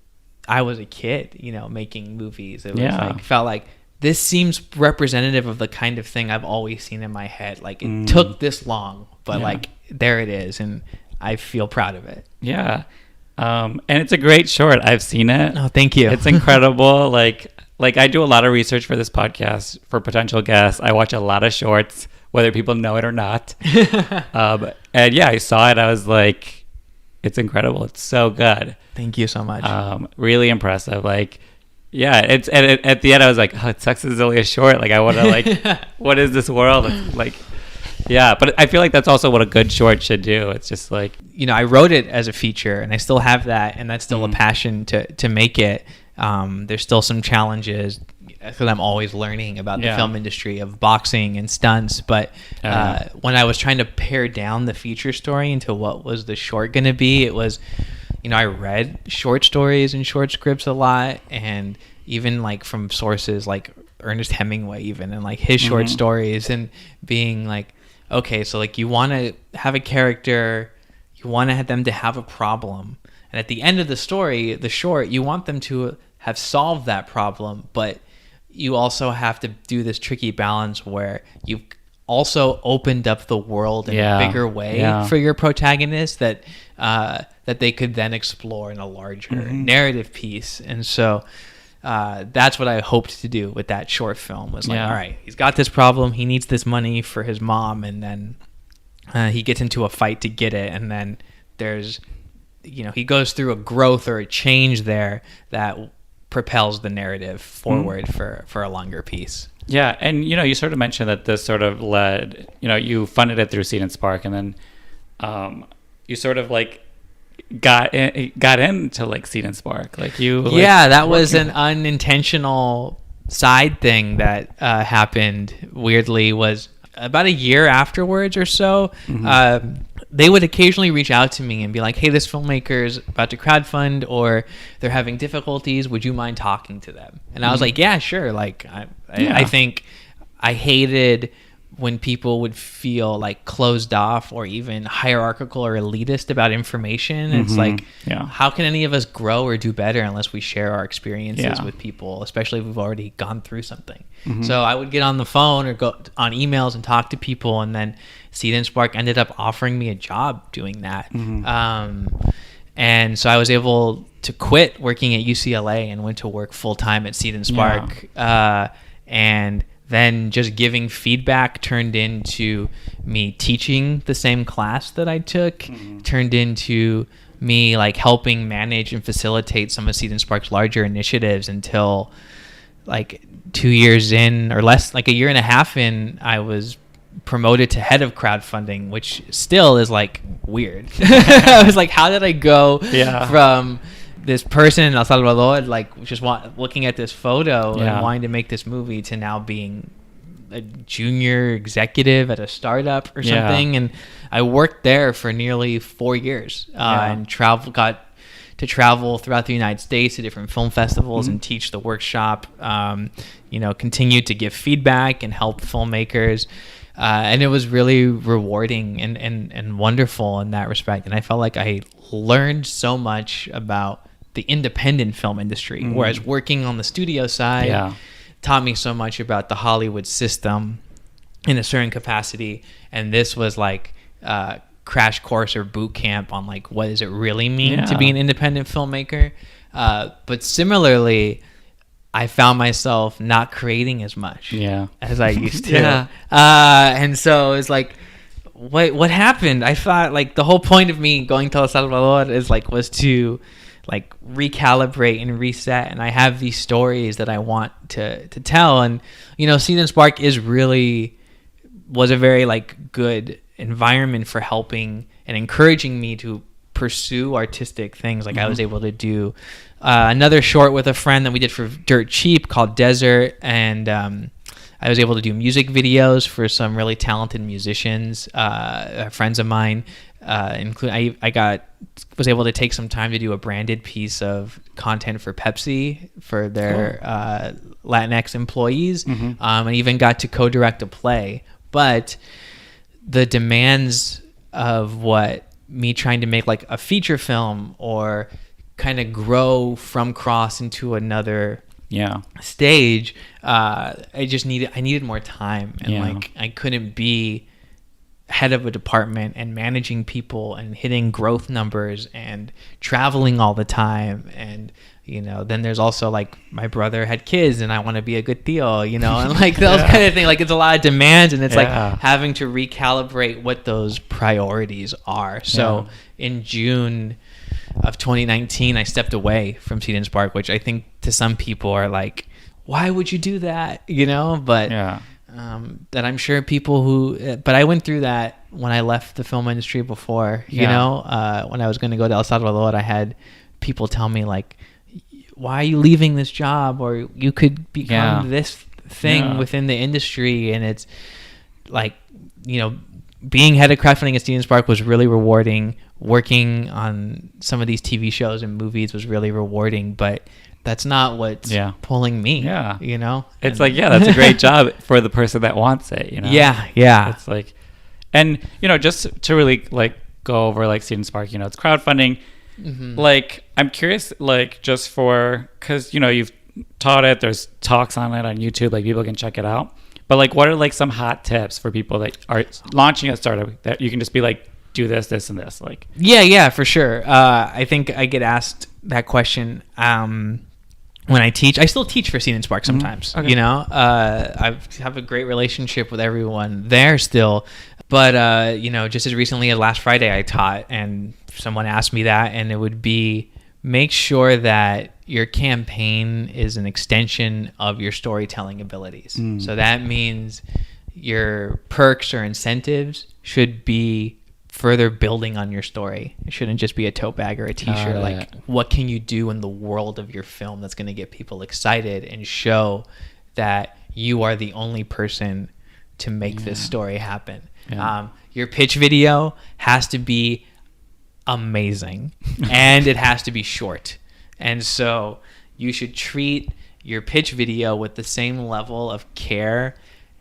I was a kid, making movies. It was like, felt like this seems representative of the kind of thing I've always seen in my head. Like it took this long, but like there it is, and I feel proud of it. And it's a great short. I've seen it. Oh, thank you. It's incredible. Like I do a lot of research for this podcast for potential guests. I watch a lot of shorts, whether people know it or not. And I saw it. I was like, it's incredible. It's so good. Thank you so much. Really impressive. Like, it's at the end, I was like, oh, it sucks. It's only a short. Like, I want to like, what is this world? It's like, but I feel like that's also what a good short should do. It's just like, I wrote it as a feature, and I still have that, and that's still a passion to make it. There's still some challenges because I'm always learning about the film industry of boxing and stunts. But when I was trying to pare down the feature story into what was the short going to be, it was, I read short stories and short scripts a lot, and even like from sources like Ernest Hemingway even, and like his short stories, and being like, okay, so like you want to have a character, you want to have them to have a problem, and at the end of the story, the short, you want them to have solved that problem, but you also have to do this tricky balance where you've also opened up the world in a bigger way for your protagonist that they could then explore in a larger narrative piece. And so that's what I hoped to do with that short film, was like, all right, he's got this problem, he needs this money for his mom, and then he gets into a fight to get it, and then there's, he goes through a growth or a change there that propels the narrative forward for a longer piece. And you sort of mentioned that this sort of led, you funded it through Seed and Spark, and then you sort of like got into like Seed and Spark, like you that was an unintentional side thing that happened weirdly. Was about a year afterwards or so, they would occasionally reach out to me and be like, hey, this filmmaker's about to crowdfund, or they're having difficulties, would you mind talking to them? And I was like, yeah, sure. Like I think I hated when people would feel like closed off or even hierarchical or elitist about information. It's like, how can any of us grow or do better unless we share our experiences with people, especially if we've already gone through something. So I would get on the phone or go on emails and talk to people, and then Seed and Spark ended up offering me a job doing that. And so I was able to quit working at UCLA and went to work full time at Seed and Spark. And then just giving feedback turned into me teaching the same class that I took, turned into me like helping manage and facilitate some of Seed and Spark's larger initiatives, until like 2 years in, or less, like a year and a half in, I was promoted to head of crowdfunding, which still is like weird. I was like, how did I go from this person in El Salvador, like just looking at this photo and wanting to make this movie, to now being a junior executive at a startup or something? And I worked there for nearly 4 years and got to travel throughout the United States to different film festivals and teach the workshop, continued to give feedback and help filmmakers. And it was really rewarding and wonderful in that respect. And I felt like I learned so much about the independent film industry, whereas working on the studio side taught me so much about the Hollywood system in a certain capacity. And this was like crash course or boot camp on like, what does it really mean to be an independent filmmaker? But similarly, I found myself not creating as much as I used to. And so it's like, what happened? I thought like the whole point of me going to El Salvador was to like recalibrate and reset. And I have these stories that I want to tell. And, Seed and Spark was a very like good environment for helping and encouraging me to pursue artistic things. Like I was able to do another short with a friend that we did for Dirt Cheap called Desert, and I was able to do music videos for some really talented musicians, friends of mine. I was able to take some time to do a branded piece of content for Pepsi for their LatinX employees, and even got to co-direct a play. But the demands of what me trying to make like a feature film or kind of grow from Cross into another stage, I needed more time, and like I couldn't be head of a department and managing people and hitting growth numbers and traveling all the time. And then there's also like my brother had kids and I want to be a good tío, and like those kind of things. Like it's a lot of demands, and it's like having to recalibrate what those priorities are. So in June of 2019, I stepped away from Seed and Spark, which I think to some people are like, why would you do that? But that I'm sure people but I went through that when I left the film industry before, when I was going to go to El Salvador, I had people tell me like, why are you leaving this job? Or you could become this thing within the industry. And it's like, being head of crowdfunding at Seed and Spark was really rewarding. Working on some of these TV shows and movies was really rewarding, but that's not what's pulling me. It's like, that's a great job for the person that wants it. It's like, and just to really like go over like Seed and Spark, it's crowdfunding. Like I'm curious, like just because you've taught it, there's talks on it on YouTube, like people can check it out. But like, what are like some hot tips for people that are launching a startup that you can just be like, do this and this? Like, for sure. I think I get asked that question when I teach. I still teach for Seed and Spark sometimes. Okay. I have a great relationship with everyone there still. But just as recently as last Friday, I taught, and someone asked me that, and it would be, make sure that your campaign is an extension of your storytelling abilities. So that means your perks or incentives should be further building on your story. It shouldn't just be a tote bag or a t-shirt. Like, what can you do in the world of your film that's going to get people excited and show that you are the only person to make this story happen? Your pitch video has to be amazing and it has to be short. And so you should treat your pitch video with the same level of care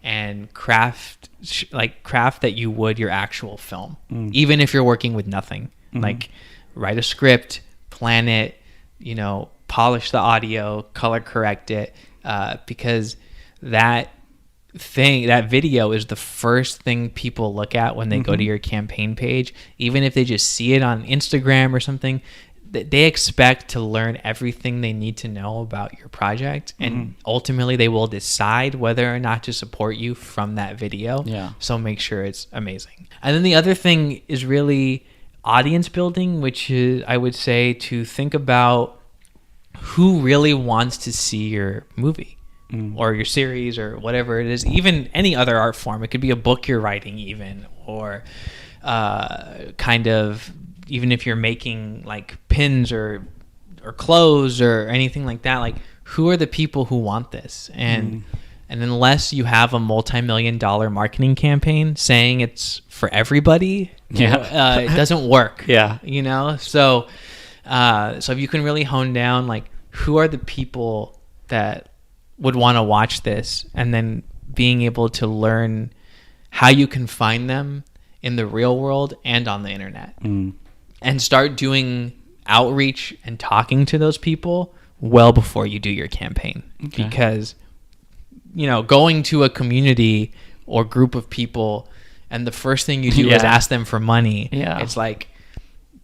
and craft that you would your actual film, even if you're working with nothing. Like, write a script, plan it, polish the audio, color correct it, because that video is the first thing people look at when they go to your campaign page. Even if they just see it on Instagram or something, they expect to learn everything they need to know about your project, and ultimately they will decide whether or not to support you from that video. So make sure it's amazing. And then the other thing is really audience building, which is, I would say, to think about who really wants to see your movie or your series or whatever it is, even any other art form. It could be a book you're writing even, or kind of, even if you're making like pins or clothes or anything like that, like, who are the people who want this? And unless you have a multi-million-dollar marketing campaign saying it's for everybody, it doesn't work. So if you can really hone down, like, who are the people that would want to watch this, and then being able to learn how you can find them in the real world and on the internet, and start doing outreach and talking to those people well before you do your campaign. Because going to a community or group of people and the first thing you do is ask them for money, it's like,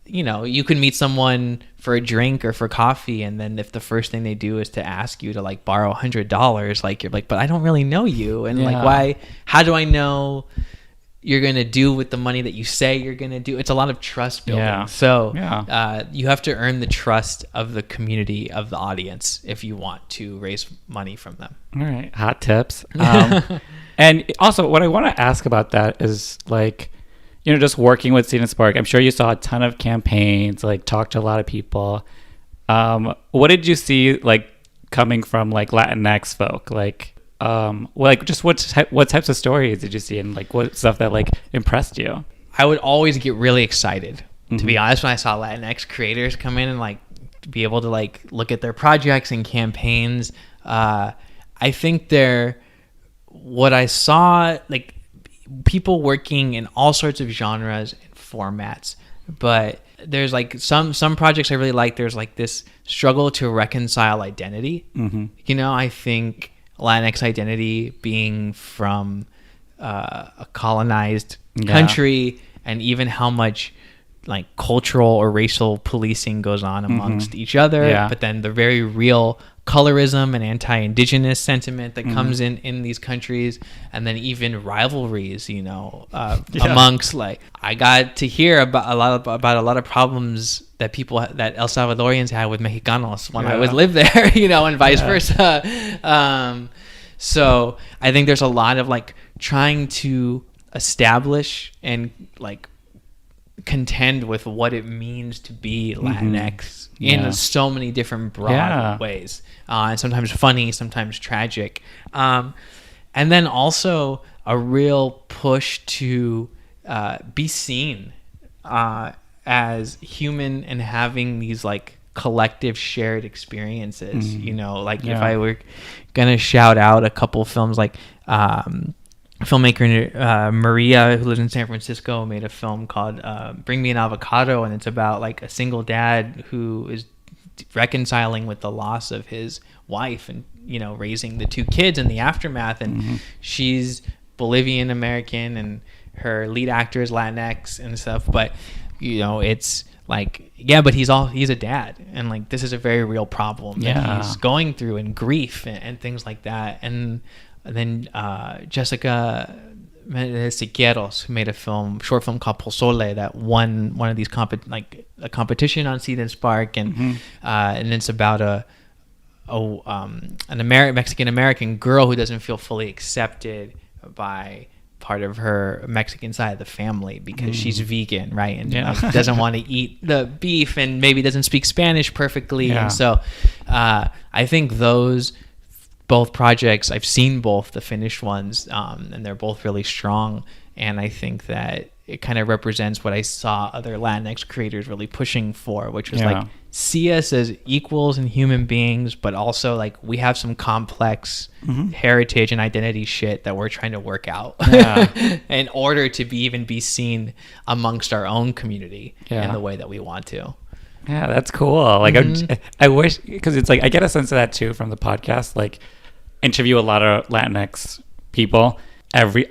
you can meet someone for a drink or for coffee, and then if the first thing they do is to ask you to like borrow $100, like, you're like, but I don't really know you, and like, how do I know you're gonna do with the money that you say you're gonna do? It's a lot of trust building. You have to earn the trust of the community, of the audience, if you want to raise money from them. All right, hot tips. And also, what I want to ask about that is, like, just working with Seed and Spark, I'm sure you saw a ton of campaigns, like, talked to a lot of people. What did you see, like, coming from, like, Latinx folk? Like, just what types of stories did you see, and like what stuff that like impressed you? I would always get really excited, to be honest, when I saw Latinx creators come in and like be able to like look at their projects and campaigns. I think what I saw, like, people working in all sorts of genres and formats, but there's like some projects I really like. There's like this struggle to reconcile identity. I think Latinx identity being from a colonized country, and even how much like cultural or racial policing goes on amongst each other, but then the very real colorism and anti-indigenous sentiment that comes in these countries, and then even rivalries, amongst, like, I got to hear about a lot of problems that El Salvadorians had with Mexicanos when I would live there, and vice versa. So I think there's a lot of like trying to establish and like contend with what it means to be Latinx in so many different broad ways, and sometimes funny, sometimes tragic, and then also a real push to be seen as human and having these like collective shared experiences. If I were gonna shout out a couple films, like filmmaker Maria, who lives in San Francisco, made a film called Bring Me an Avocado, and it's about like a single dad who is reconciling with the loss of his wife and raising the two kids in the aftermath, and she's Bolivian American and her lead actor is Latinx and stuff, but it's like, but he's a dad, and like this is a very real problem that he's going through, and grief and things like that. And then Jessica Siqueiros made a short film called Posole that won one of these a competition on Seed and Spark, and it's about an Mexican American girl who doesn't feel fully accepted by part of her Mexican side of the family because she's vegan, right? And doesn't want to eat the beef, and maybe doesn't speak Spanish perfectly. And so I think those both projects, I've seen both the finished ones, and they're both really strong. And I think that it kind of represents what I saw other Latinx creators really pushing for, which was Yeah. like, see us as equals and human beings, but also like we have some complex heritage and identity shit that we're trying to work out in order to even be seen amongst our own community in the way that we want to. Yeah, that's cool. Like, I wish, because it's like, I get a sense of that too from the podcast. Like, interview a lot of Latinx people.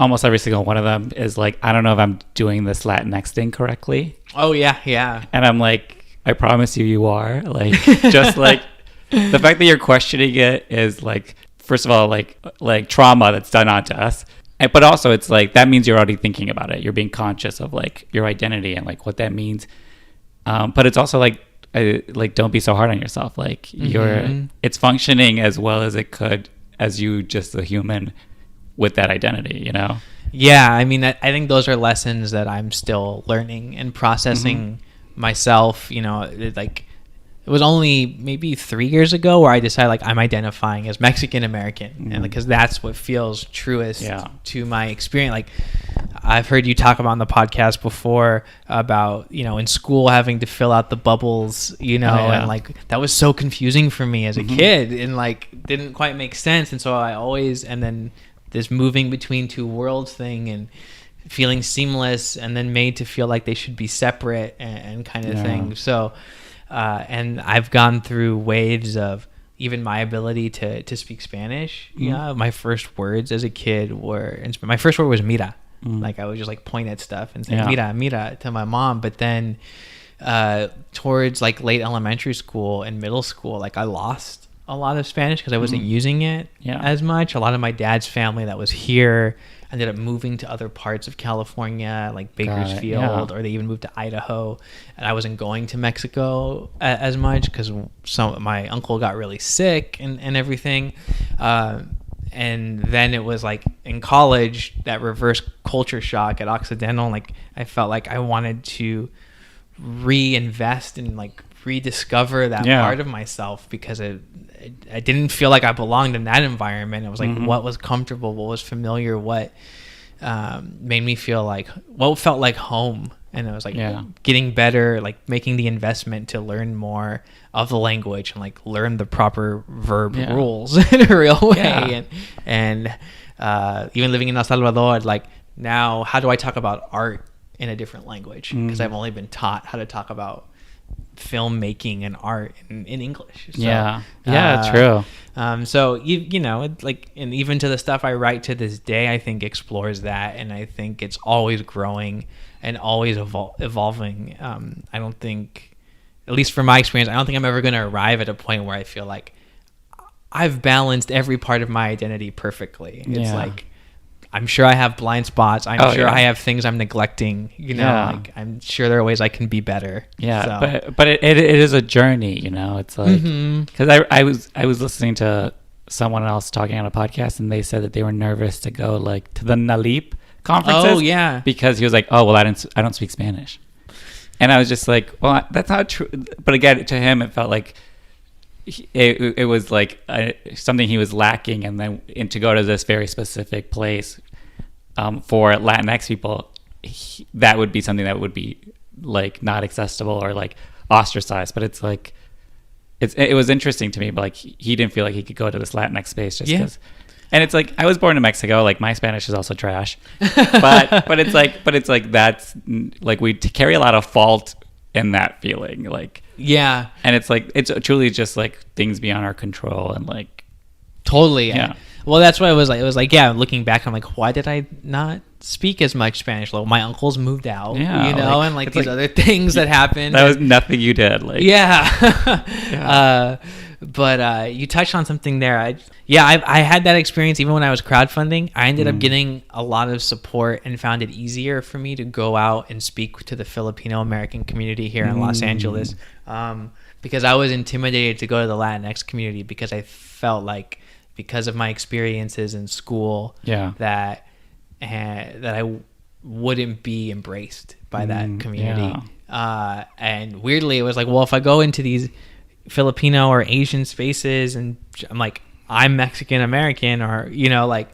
Almost every single one of them is like, I don't know if I'm doing this Latinx thing correctly. Oh, yeah. And I'm like, I promise you are. Like, just like the fact that you're questioning it is like, first of all, like trauma that's done onto us. But also it's like, that means you're already thinking about it. You're being conscious of like your identity and like what that means. But it's also like don't be so hard on yourself. Like it's functioning as well as it could as you just a human with that identity, you know? Yeah. I mean, I think those are lessons that I'm still learning and processing myself. You know, it was only maybe 3 years ago where I decided like I'm identifying as Mexican American, and because that's what feels truest to my experience. Like I've heard you talk about on the podcast before about, you know, in school having to fill out the bubbles, you know, and like that was so confusing for me as a kid and like didn't quite make sense. And so and then this moving between two worlds thing and feeling seamless and then made to feel like they should be separate and kind of thing. So and I've gone through waves of even my ability to speak Spanish. You know, my first words as a kid my first word was mira. Like I would just like point at stuff and say mira to my mom. But then towards like late elementary school and middle school, like I lost a lot of Spanish because I wasn't using it as much. A lot of my dad's family that was here ended up moving to other parts of California, like Bakersfield, or they even moved to Idaho. And I wasn't going to Mexico as much because my uncle got really sick and everything. And then it was like in college, that reverse culture shock at Occidental. Like I felt like I wanted to reinvest and like rediscover that part of myself because I didn't feel like I belonged in that environment. It was like what was comfortable, what was familiar, what made me feel like what felt like home. And it was like getting better, like making the investment to learn more of the language and like learn the proper verb rules in a real way. And even living in El Salvador, like now how do I talk about art in a different language? Because I've only been taught how to talk about filmmaking and art in English. So, true. So you know, it's like, and even to the stuff I write to this day, I think explores that, and I think it's always growing and always evolving. I don't think, at least from my experience, I don't think I'm ever going to arrive at a point where I feel like I've balanced every part of my identity perfectly. It's like, I'm sure I have blind spots. I'm sure I have things I'm neglecting. You know, like I'm sure there are ways I can be better. Yeah, so. but it is a journey. You know, it's like because I was listening to someone else talking on a podcast, and they said that they were nervous to go like to the NALIP conferences. Oh yeah, because he was like, oh well, I don't speak Spanish, and I was just like, well, that's not true. But again, to him, it felt like. It was like something he was lacking, and to go to this very specific place for Latinx people, that would be something that would be like not accessible or like ostracized. But it's like it was interesting to me, but like he didn't feel like he could go to this Latinx space just because. And it's like I was born in Mexico. Like my Spanish is also trash, but it's like that's like we carry a lot of fault in that feeling, like and it's like it's truly just like things beyond our control and like totally well that's what it was like looking back I'm like, why did I not speak as much Spanish? Like my uncles moved out, you know, like, and like these other things that happened that was nothing you did, like but you touched on something there. I had that experience even when I was crowdfunding. I ended up getting a lot of support and found it easier for me to go out and speak to the Filipino American community here in Los Angeles, because I was intimidated to go to the Latinx community because I felt like because of my experiences in school that I wouldn't be embraced by that community. And weirdly it was like, well, if I go into these Filipino or Asian spaces and I'm like, I'm Mexican American, or you know, like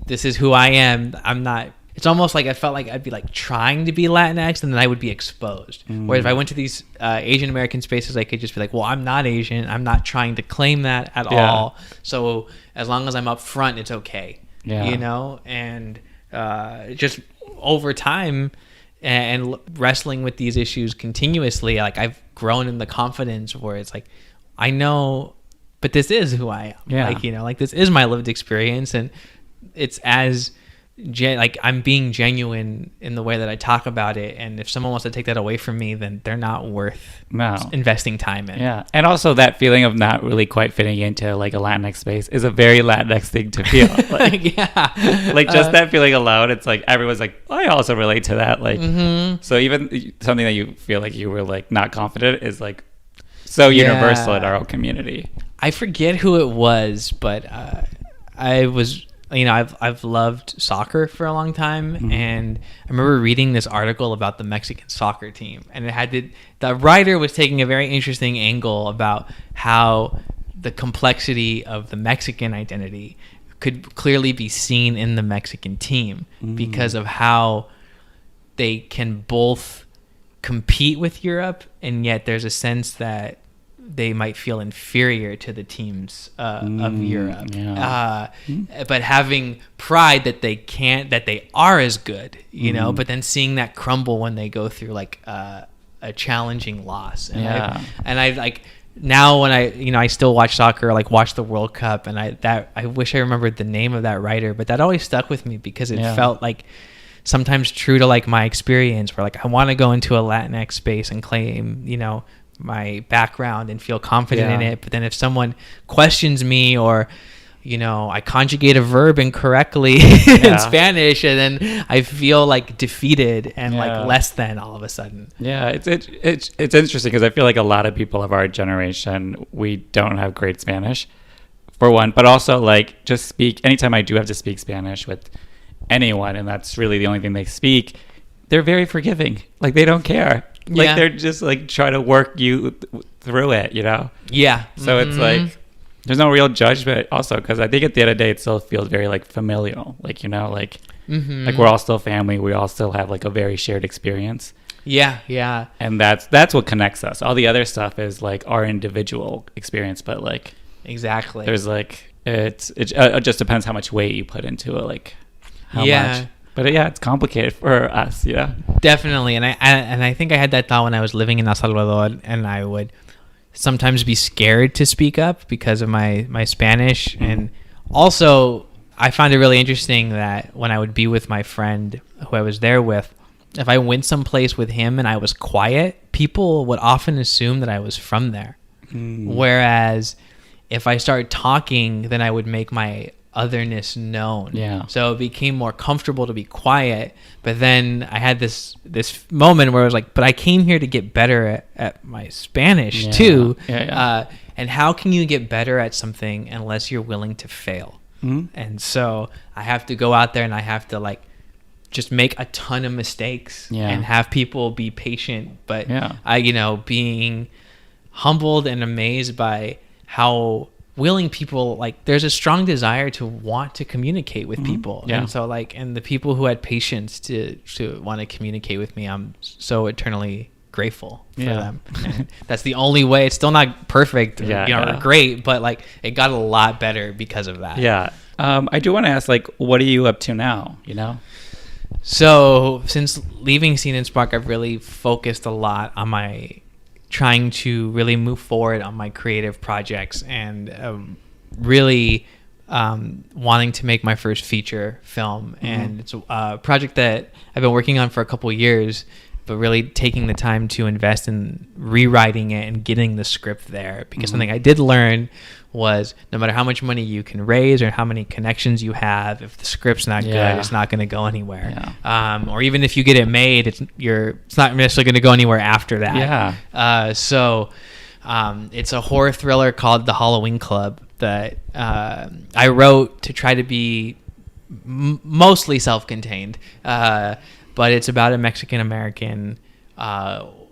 this is who I am, I'm not, it's almost like I felt like I'd be like trying to be Latinx and then I would be exposed. Whereas if I went to these Asian American spaces, I could just be like, well, I'm not Asian. I'm not trying to claim that at all. So as long as I'm up front, it's okay. Yeah. You know, and just over time and wrestling with these issues continuously, like I've grown in the confidence where it's like, I know, but this is who I am. Yeah. Like, you know, like this is my lived experience, and it's as like I'm being genuine in the way that I talk about it. And if someone wants to take that away from me, then they're not worth investing time in. Yeah. And also that feeling of not really quite fitting into like a Latinx space is a very Latinx thing to feel. Like, like just that feeling alone, it's like everyone's like, I also relate to that. Like, so even something that you feel like you were like not confident is like so universal in our own community. I forget who it was, but I was, you know, I've loved soccer for a long time, and I remember reading this article about the Mexican soccer team, and it had the writer was taking a very interesting angle about how the complexity of the Mexican identity could clearly be seen in the Mexican team because of how they can both compete with Europe, and yet there's a sense that they might feel inferior to the teams of Europe, but having pride that they are as good, you know, but then seeing that crumble when they go through like a challenging loss. And I like now when I still watch soccer, like watch the World Cup, and I wish I remembered the name of that writer, but that always stuck with me because it felt like sometimes true to like my experience, where like I want to go into a Latinx space and claim, you know, my background and feel confident in it, but then if someone questions me, or you know, I conjugate a verb incorrectly in Spanish, and then I feel like defeated and like less than all of a sudden. It's interesting because I feel like a lot of people of our generation, we don't have great Spanish for one, but also like just anytime I do have to speak Spanish with anyone, and that's really the only thing they speak, they're very forgiving. Like they don't care. Like they're just like trying to work you through it, you know? So it's like there's no real judgment also, because I think at the end of the day it still feels very like familial, like, you know, like like we're all still family, we all still have like a very shared experience. And that's what connects us. All the other stuff is like our individual experience, but like there's like it just depends how much weight you put into it, like how much. But it's complicated for us, Definitely. And I think I had that thought when I was living in El Salvador, and I would sometimes be scared to speak up because of my Spanish. And also, I found it really interesting that when I would be with my friend who I was there with, if I went someplace with him and I was quiet, people would often assume that I was from there. Whereas if I started talking, then I would make my otherness known. So it became more comfortable to be quiet. But then I had this moment where I was like, but I came here to get better at my Spanish too. And how can you get better at something unless you're willing to fail? And so I have to go out there and I have to like just make a ton of mistakes and have people be patient. But I, you know, being humbled and amazed by how willing people, like there's a strong desire to want to communicate with people. And so like, and the people who had patience to want to communicate with me, I'm so eternally grateful for them. And that's the only way. It's still not perfect, or great, but like it got a lot better because of that. I do want to ask, like, what are you up to now, you know? So since leaving Scene and Spark, I've really focused a lot on trying to really move forward on my creative projects, and really wanting to make my first feature film. And it's a project that I've been working on for a couple of years, but really taking the time to invest in rewriting it and getting the script there. Because something I did learn was no matter how much money you can raise or how many connections you have, if the script's not good, it's not going to go anywhere. Or even if you get it made, it's not necessarily going to go anywhere after that. So it's a horror thriller called The Halloween Club that I wrote to try to be mostly self-contained, but it's about a Mexican-American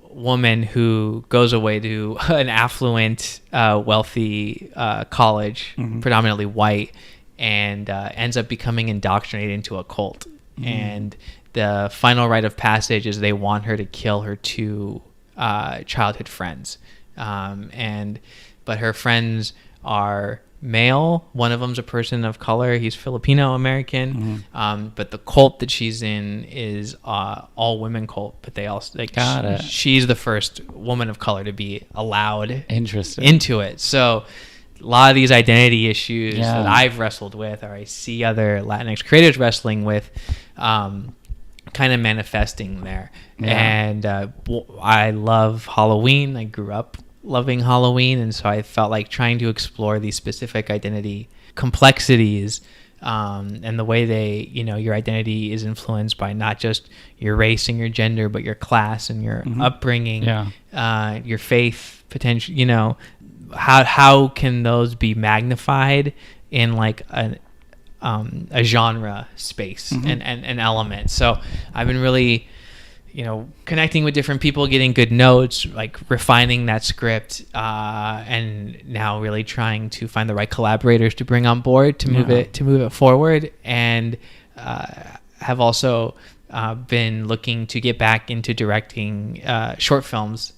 woman who goes away to an affluent, wealthy college, predominantly white, and ends up becoming indoctrinated into a cult. and the final rite of passage is they want her to kill her two childhood friends, but her friends are male. One of them's a person of color. He's Filipino American. But the cult that she's in is all women cult. But they also she's the first woman of color to be allowed into it. So a lot of these identity issues that I've wrestled with, or I see other Latinx creators wrestling with, kind of manifesting there. And I love Halloween. I grew up loving Halloween, and so I felt like trying to explore these specific identity complexities, and the way your identity is influenced by not just your race and your gender, but your class and your upbringing, your faith, potential. How can those be magnified in like a genre space and an element? So I've been really connecting with different people, getting good notes, like refining that script, and now really trying to find the right collaborators to bring on board to move it forward. And have also been looking to get back into directing short films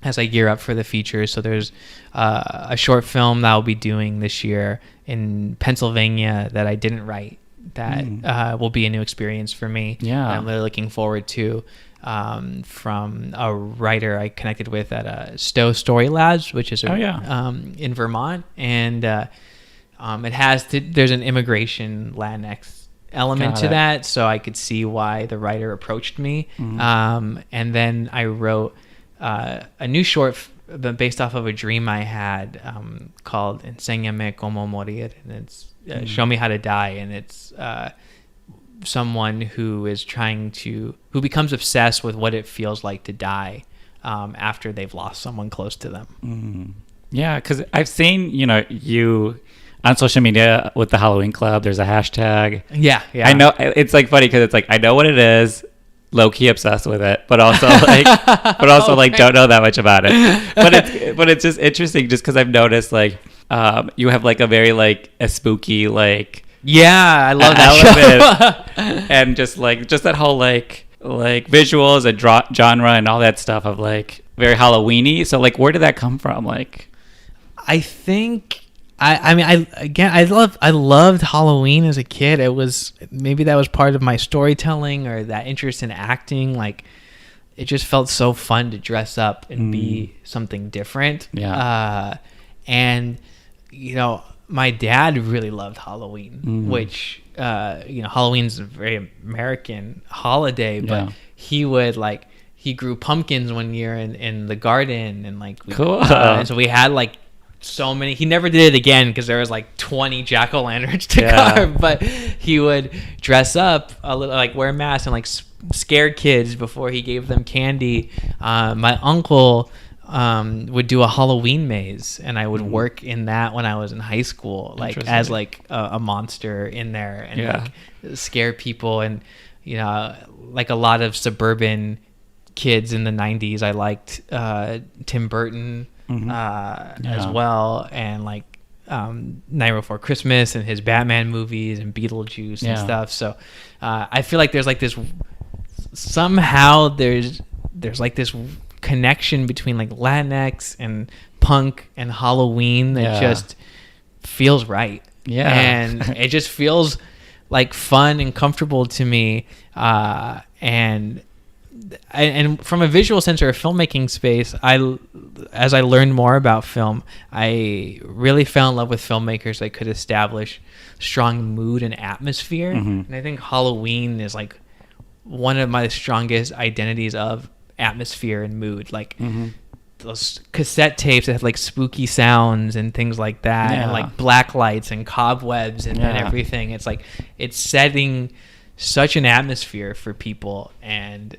as I gear up for the feature. So there's a short film that I'll be doing this year in Pennsylvania that I didn't write, that will be a new experience for me. I'm really looking forward to, from a writer I connected with at Stowe Story Labs, which is in Vermont, and there's an immorgan Latinx element to that, so I could see why the writer approached me. And then I wrote a new short based off of a dream I had, called Enséñame cómo morir, and it's Show Me How to Die, and it's someone who becomes obsessed with what it feels like to die after they've lost someone close to them. Yeah, because I've seen you on social media with the Halloween Club. There's a hashtag. Yeah. I know it's like funny because it's like I know what it is, low key obsessed with it, but also like don't know that much about it. But it's just interesting just because I've noticed like. You have like a very like a spooky like I love that element, and just that whole like visuals and genre and all that stuff of like very Halloweeny. So like, where did that come from? Like, I think I loved Halloween as a kid. It was maybe that was part of my storytelling or that interest in acting. Like, it just felt so fun to dress up and be something different. And my dad really loved Halloween, which, Halloween's a very American holiday, but he grew pumpkins one year in the garden, and and so we had like so many. He never did it again because there was like 20 jack-o'-lanterns to carve, but he would dress up a little, like wear masks and like scare kids before he gave them candy. My uncle would do a Halloween maze, and I would work in that when I was in high school, like as like a monster in there, and like scare people. And like a lot of suburban kids in the 90s, I liked Tim Burton as well, and like Night Before Christmas and his Batman movies and Beetlejuice and stuff. So I feel like there's like this somehow there's like this connection between like Latinx and punk and Halloween that just feels right. And it just feels like fun and comfortable to me. And from a visual sense or a filmmaking space, as I learned more about film, I really fell in love with filmmakers that could establish strong mood and atmosphere. And I think Halloween is like one of my strongest identities of atmosphere and mood, like those cassette tapes that had like spooky sounds and things like that, and like black lights and cobwebs and everything. It's like it's setting such an atmosphere for people, and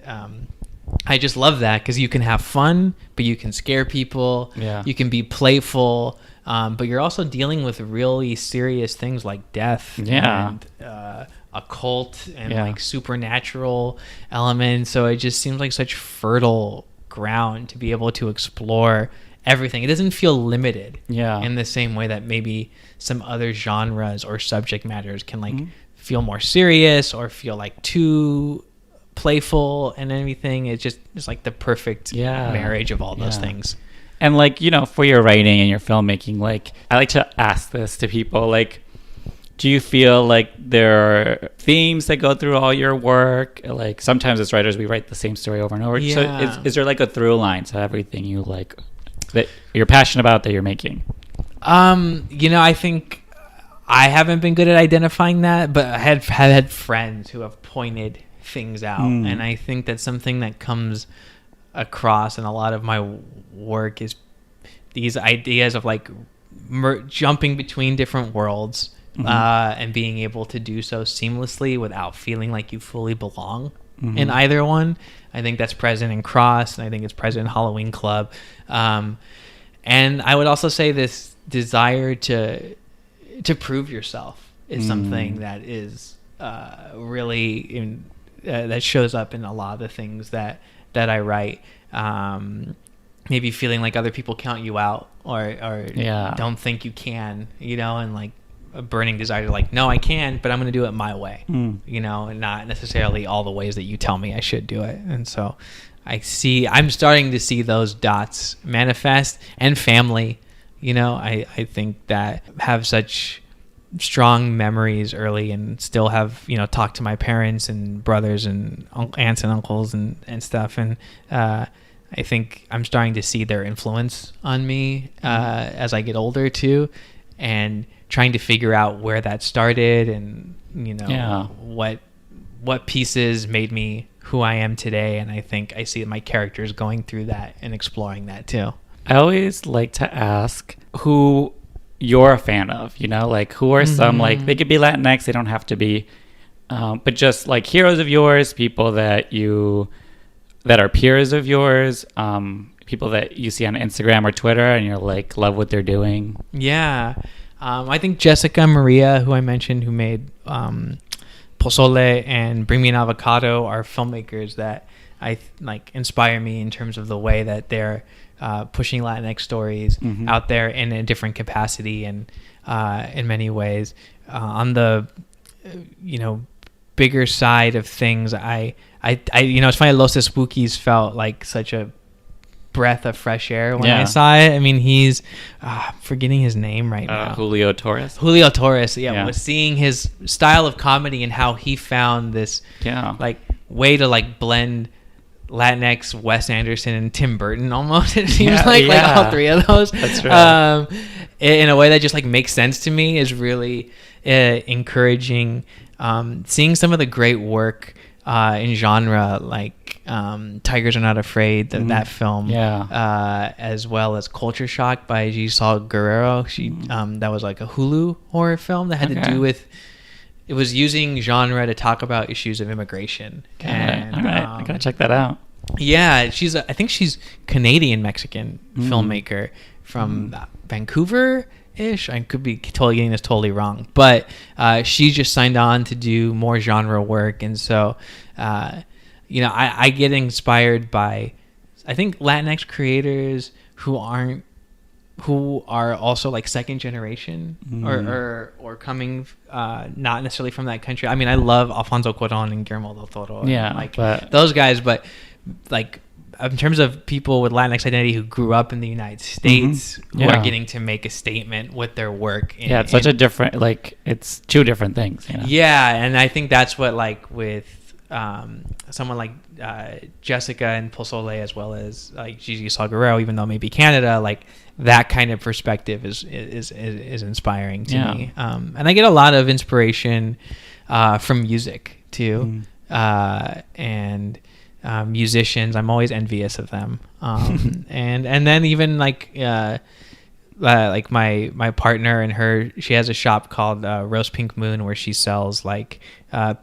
I just love that because you can have fun, but you can scare people. You can be playful, but you're also dealing with really serious things like death and occult and like supernatural elements. So it just seems like such fertile ground to be able to explore everything. It doesn't feel limited in the same way that maybe some other genres or subject matters can like feel more serious or feel like too playful and everything. It's like the perfect marriage of all those things. And like, you know, for your writing and your filmmaking, like I like to ask this to people, like, do you feel like there are themes that go through all your work? Like sometimes as writers, we write the same story over and over. So is there like a through line to everything you like that you're passionate about that you're making? You know, I think I haven't been good at identifying that, but I have had friends who have pointed things out. And I think that's something that comes across in a lot of my work is these ideas of like jumping between different worlds. And being able to do so seamlessly without feeling like you fully belong in either one. I think that's present in Cross, and I think it's present in Halloween Club. And I would also say this desire to prove yourself is something that is really that shows up in a lot of the things that I write. Maybe feeling like other people count you out or don't think you can, you know, and like a burning desire to like, no, I can, but I'm going to do it my way, you know, and not necessarily all the ways that you tell me I should do it. And so I'm starting to see those dots manifest. And family, you know, I think that have such strong memories early and still have, you know, talked to my parents and brothers and aunts and uncles and stuff. And I think I'm starting to see their influence on me as I get older too, and trying to figure out where that started and, you know, what pieces made me who I am today. And I think I see my characters going through that and exploring that too. I always like to ask who you're a fan of, you know, like who are some, like they could be Latinx, they don't have to be, but just like heroes of yours, people that are peers of yours, people that you see on Instagram or Twitter and you're like, love what they're doing. Yeah. I think Jessica Maria, who I mentioned, who made Posole and Bring Me an Avocado, are filmmakers that I like inspire me in terms of the way that they're pushing Latinx stories out there in a different capacity and in many ways. On the you know, bigger side of things, I you know, it's funny, Los ESPOOKYs felt like such a breath of fresh air when I saw it. I mean, he's forgetting his name right now. Julio Torres, was seeing his style of comedy and how he found this like way to like blend Latinx, Wes Anderson, and Tim Burton almost. It seems like all three of those. That's right. In a way that just like makes sense to me is really encouraging. Seeing some of the great work in genre, like Tigers Are Not Afraid, that film, as well as Culture Shock by Giselle Guerrero. That was like a Hulu horror film that had to do with, it was using genre to talk about issues of immigration. All right. I gotta check that out. Yeah, I think she's Canadian Mexican filmmaker from Vancouver-ish. I could be totally getting this totally wrong, but she just signed on to do more genre work, and so you know, I get inspired by, I think, Latinx creators who are also like second generation or coming not necessarily from that country. I mean, I love Alfonso Cuarón and Guillermo del Toro, those guys, but like in terms of people with Latinx identity who grew up in the United States who are getting to make a statement with their work. It's such a different, like, it's two different things, you know? Yeah, and I think that's what, like, with someone like Jessica and Posole, as well as like Gigi Salguero, even though maybe Canada, like that kind of perspective is inspiring to me. And I get a lot of inspiration from music too, and musicians. I'm always envious of them. And then even like my partner and she has a shop called Rose Pink Moon, where she sells like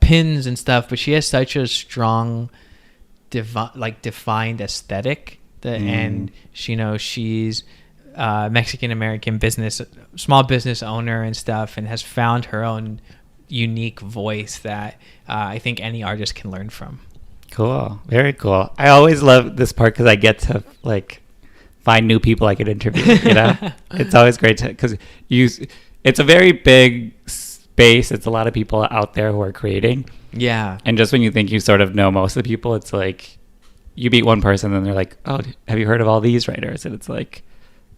pins and stuff, but she has such a strong defined aesthetic and she's Mexican American small business owner and stuff, and has found her own unique voice that I think any artist can learn from. Cool. Very cool. I always love this part because I get to like find new people I could interview, you know? It's always great because it's a very big space. It's a lot of people out there who are creating. Yeah. And just when you think you sort of know most of the people, it's like you meet one person and they're like, oh, have you heard of all these writers? And it's like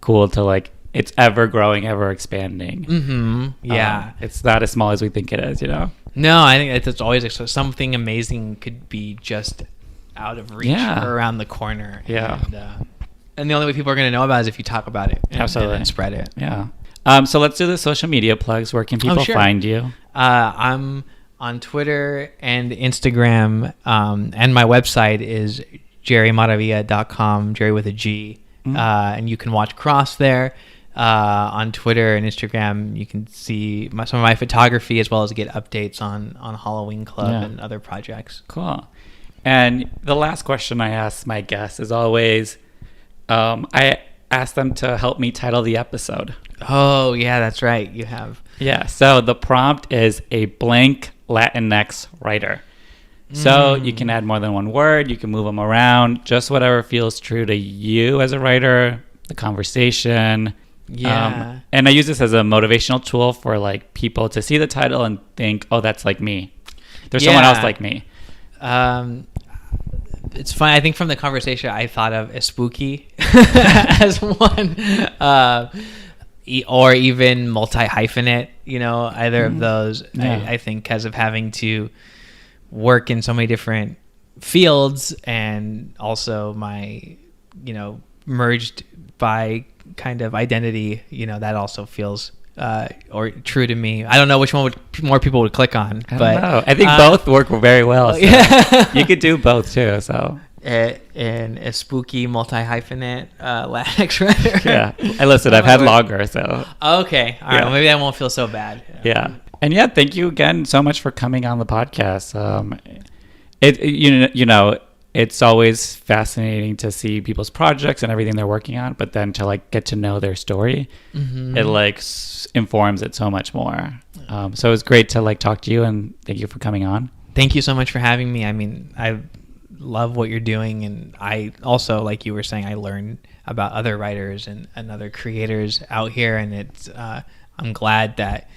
cool to like, it's ever growing, ever expanding. Mm-hmm. Yeah. It's not as small as we think it is, you know? No, I think it's always something amazing could be just out of reach or around the corner. Yeah. And the only way people are going to know about it is if you talk about it and spread it. Yeah. So let's do the social media plugs. Where can people find you? I'm on Twitter and Instagram, and my website is gerrymaravilla.com, Gerry with a G. And you can watch Cross there. On Twitter and Instagram, you can see some of my photography as well as get updates on Halloween Club and other projects. Cool. And the last question I ask my guests is always, I ask them to help me title the episode. Oh, yeah, that's right. You have. Yeah. So the prompt is a blank Latinx writer. So you can add more than one word. You can move them around. Just whatever feels true to you as a writer, the conversation. Yeah. And I use this as a motivational tool for like people to see the title and think, oh, that's like me. There's someone else like me. It's funny. I think from the conversation, I thought of ESPOOKY as one, or even multi-hyphenate. You know, either of those. Yeah. I think because of having to work in so many different fields, and also my, merged by kind of identity. That also feels or true to me. I don't know which one more people would click on, but I think both work very well. So you could do both too. So and a spooky multi-hyphenate Latinx writer. Yeah, I've had longer, so okay, all right. Well, maybe that won't feel so bad. Yeah, and thank you again so much for coming on the podcast. It's always fascinating to see people's projects and everything they're working on, but then to like get to know their story, it like informs it so much more. So it was great to like talk to you, and thank you for coming on. Thank you so much for having me. I mean, I love what you're doing, and I also, like you were saying, I learn about other writers and other creators out here, and it's I'm glad that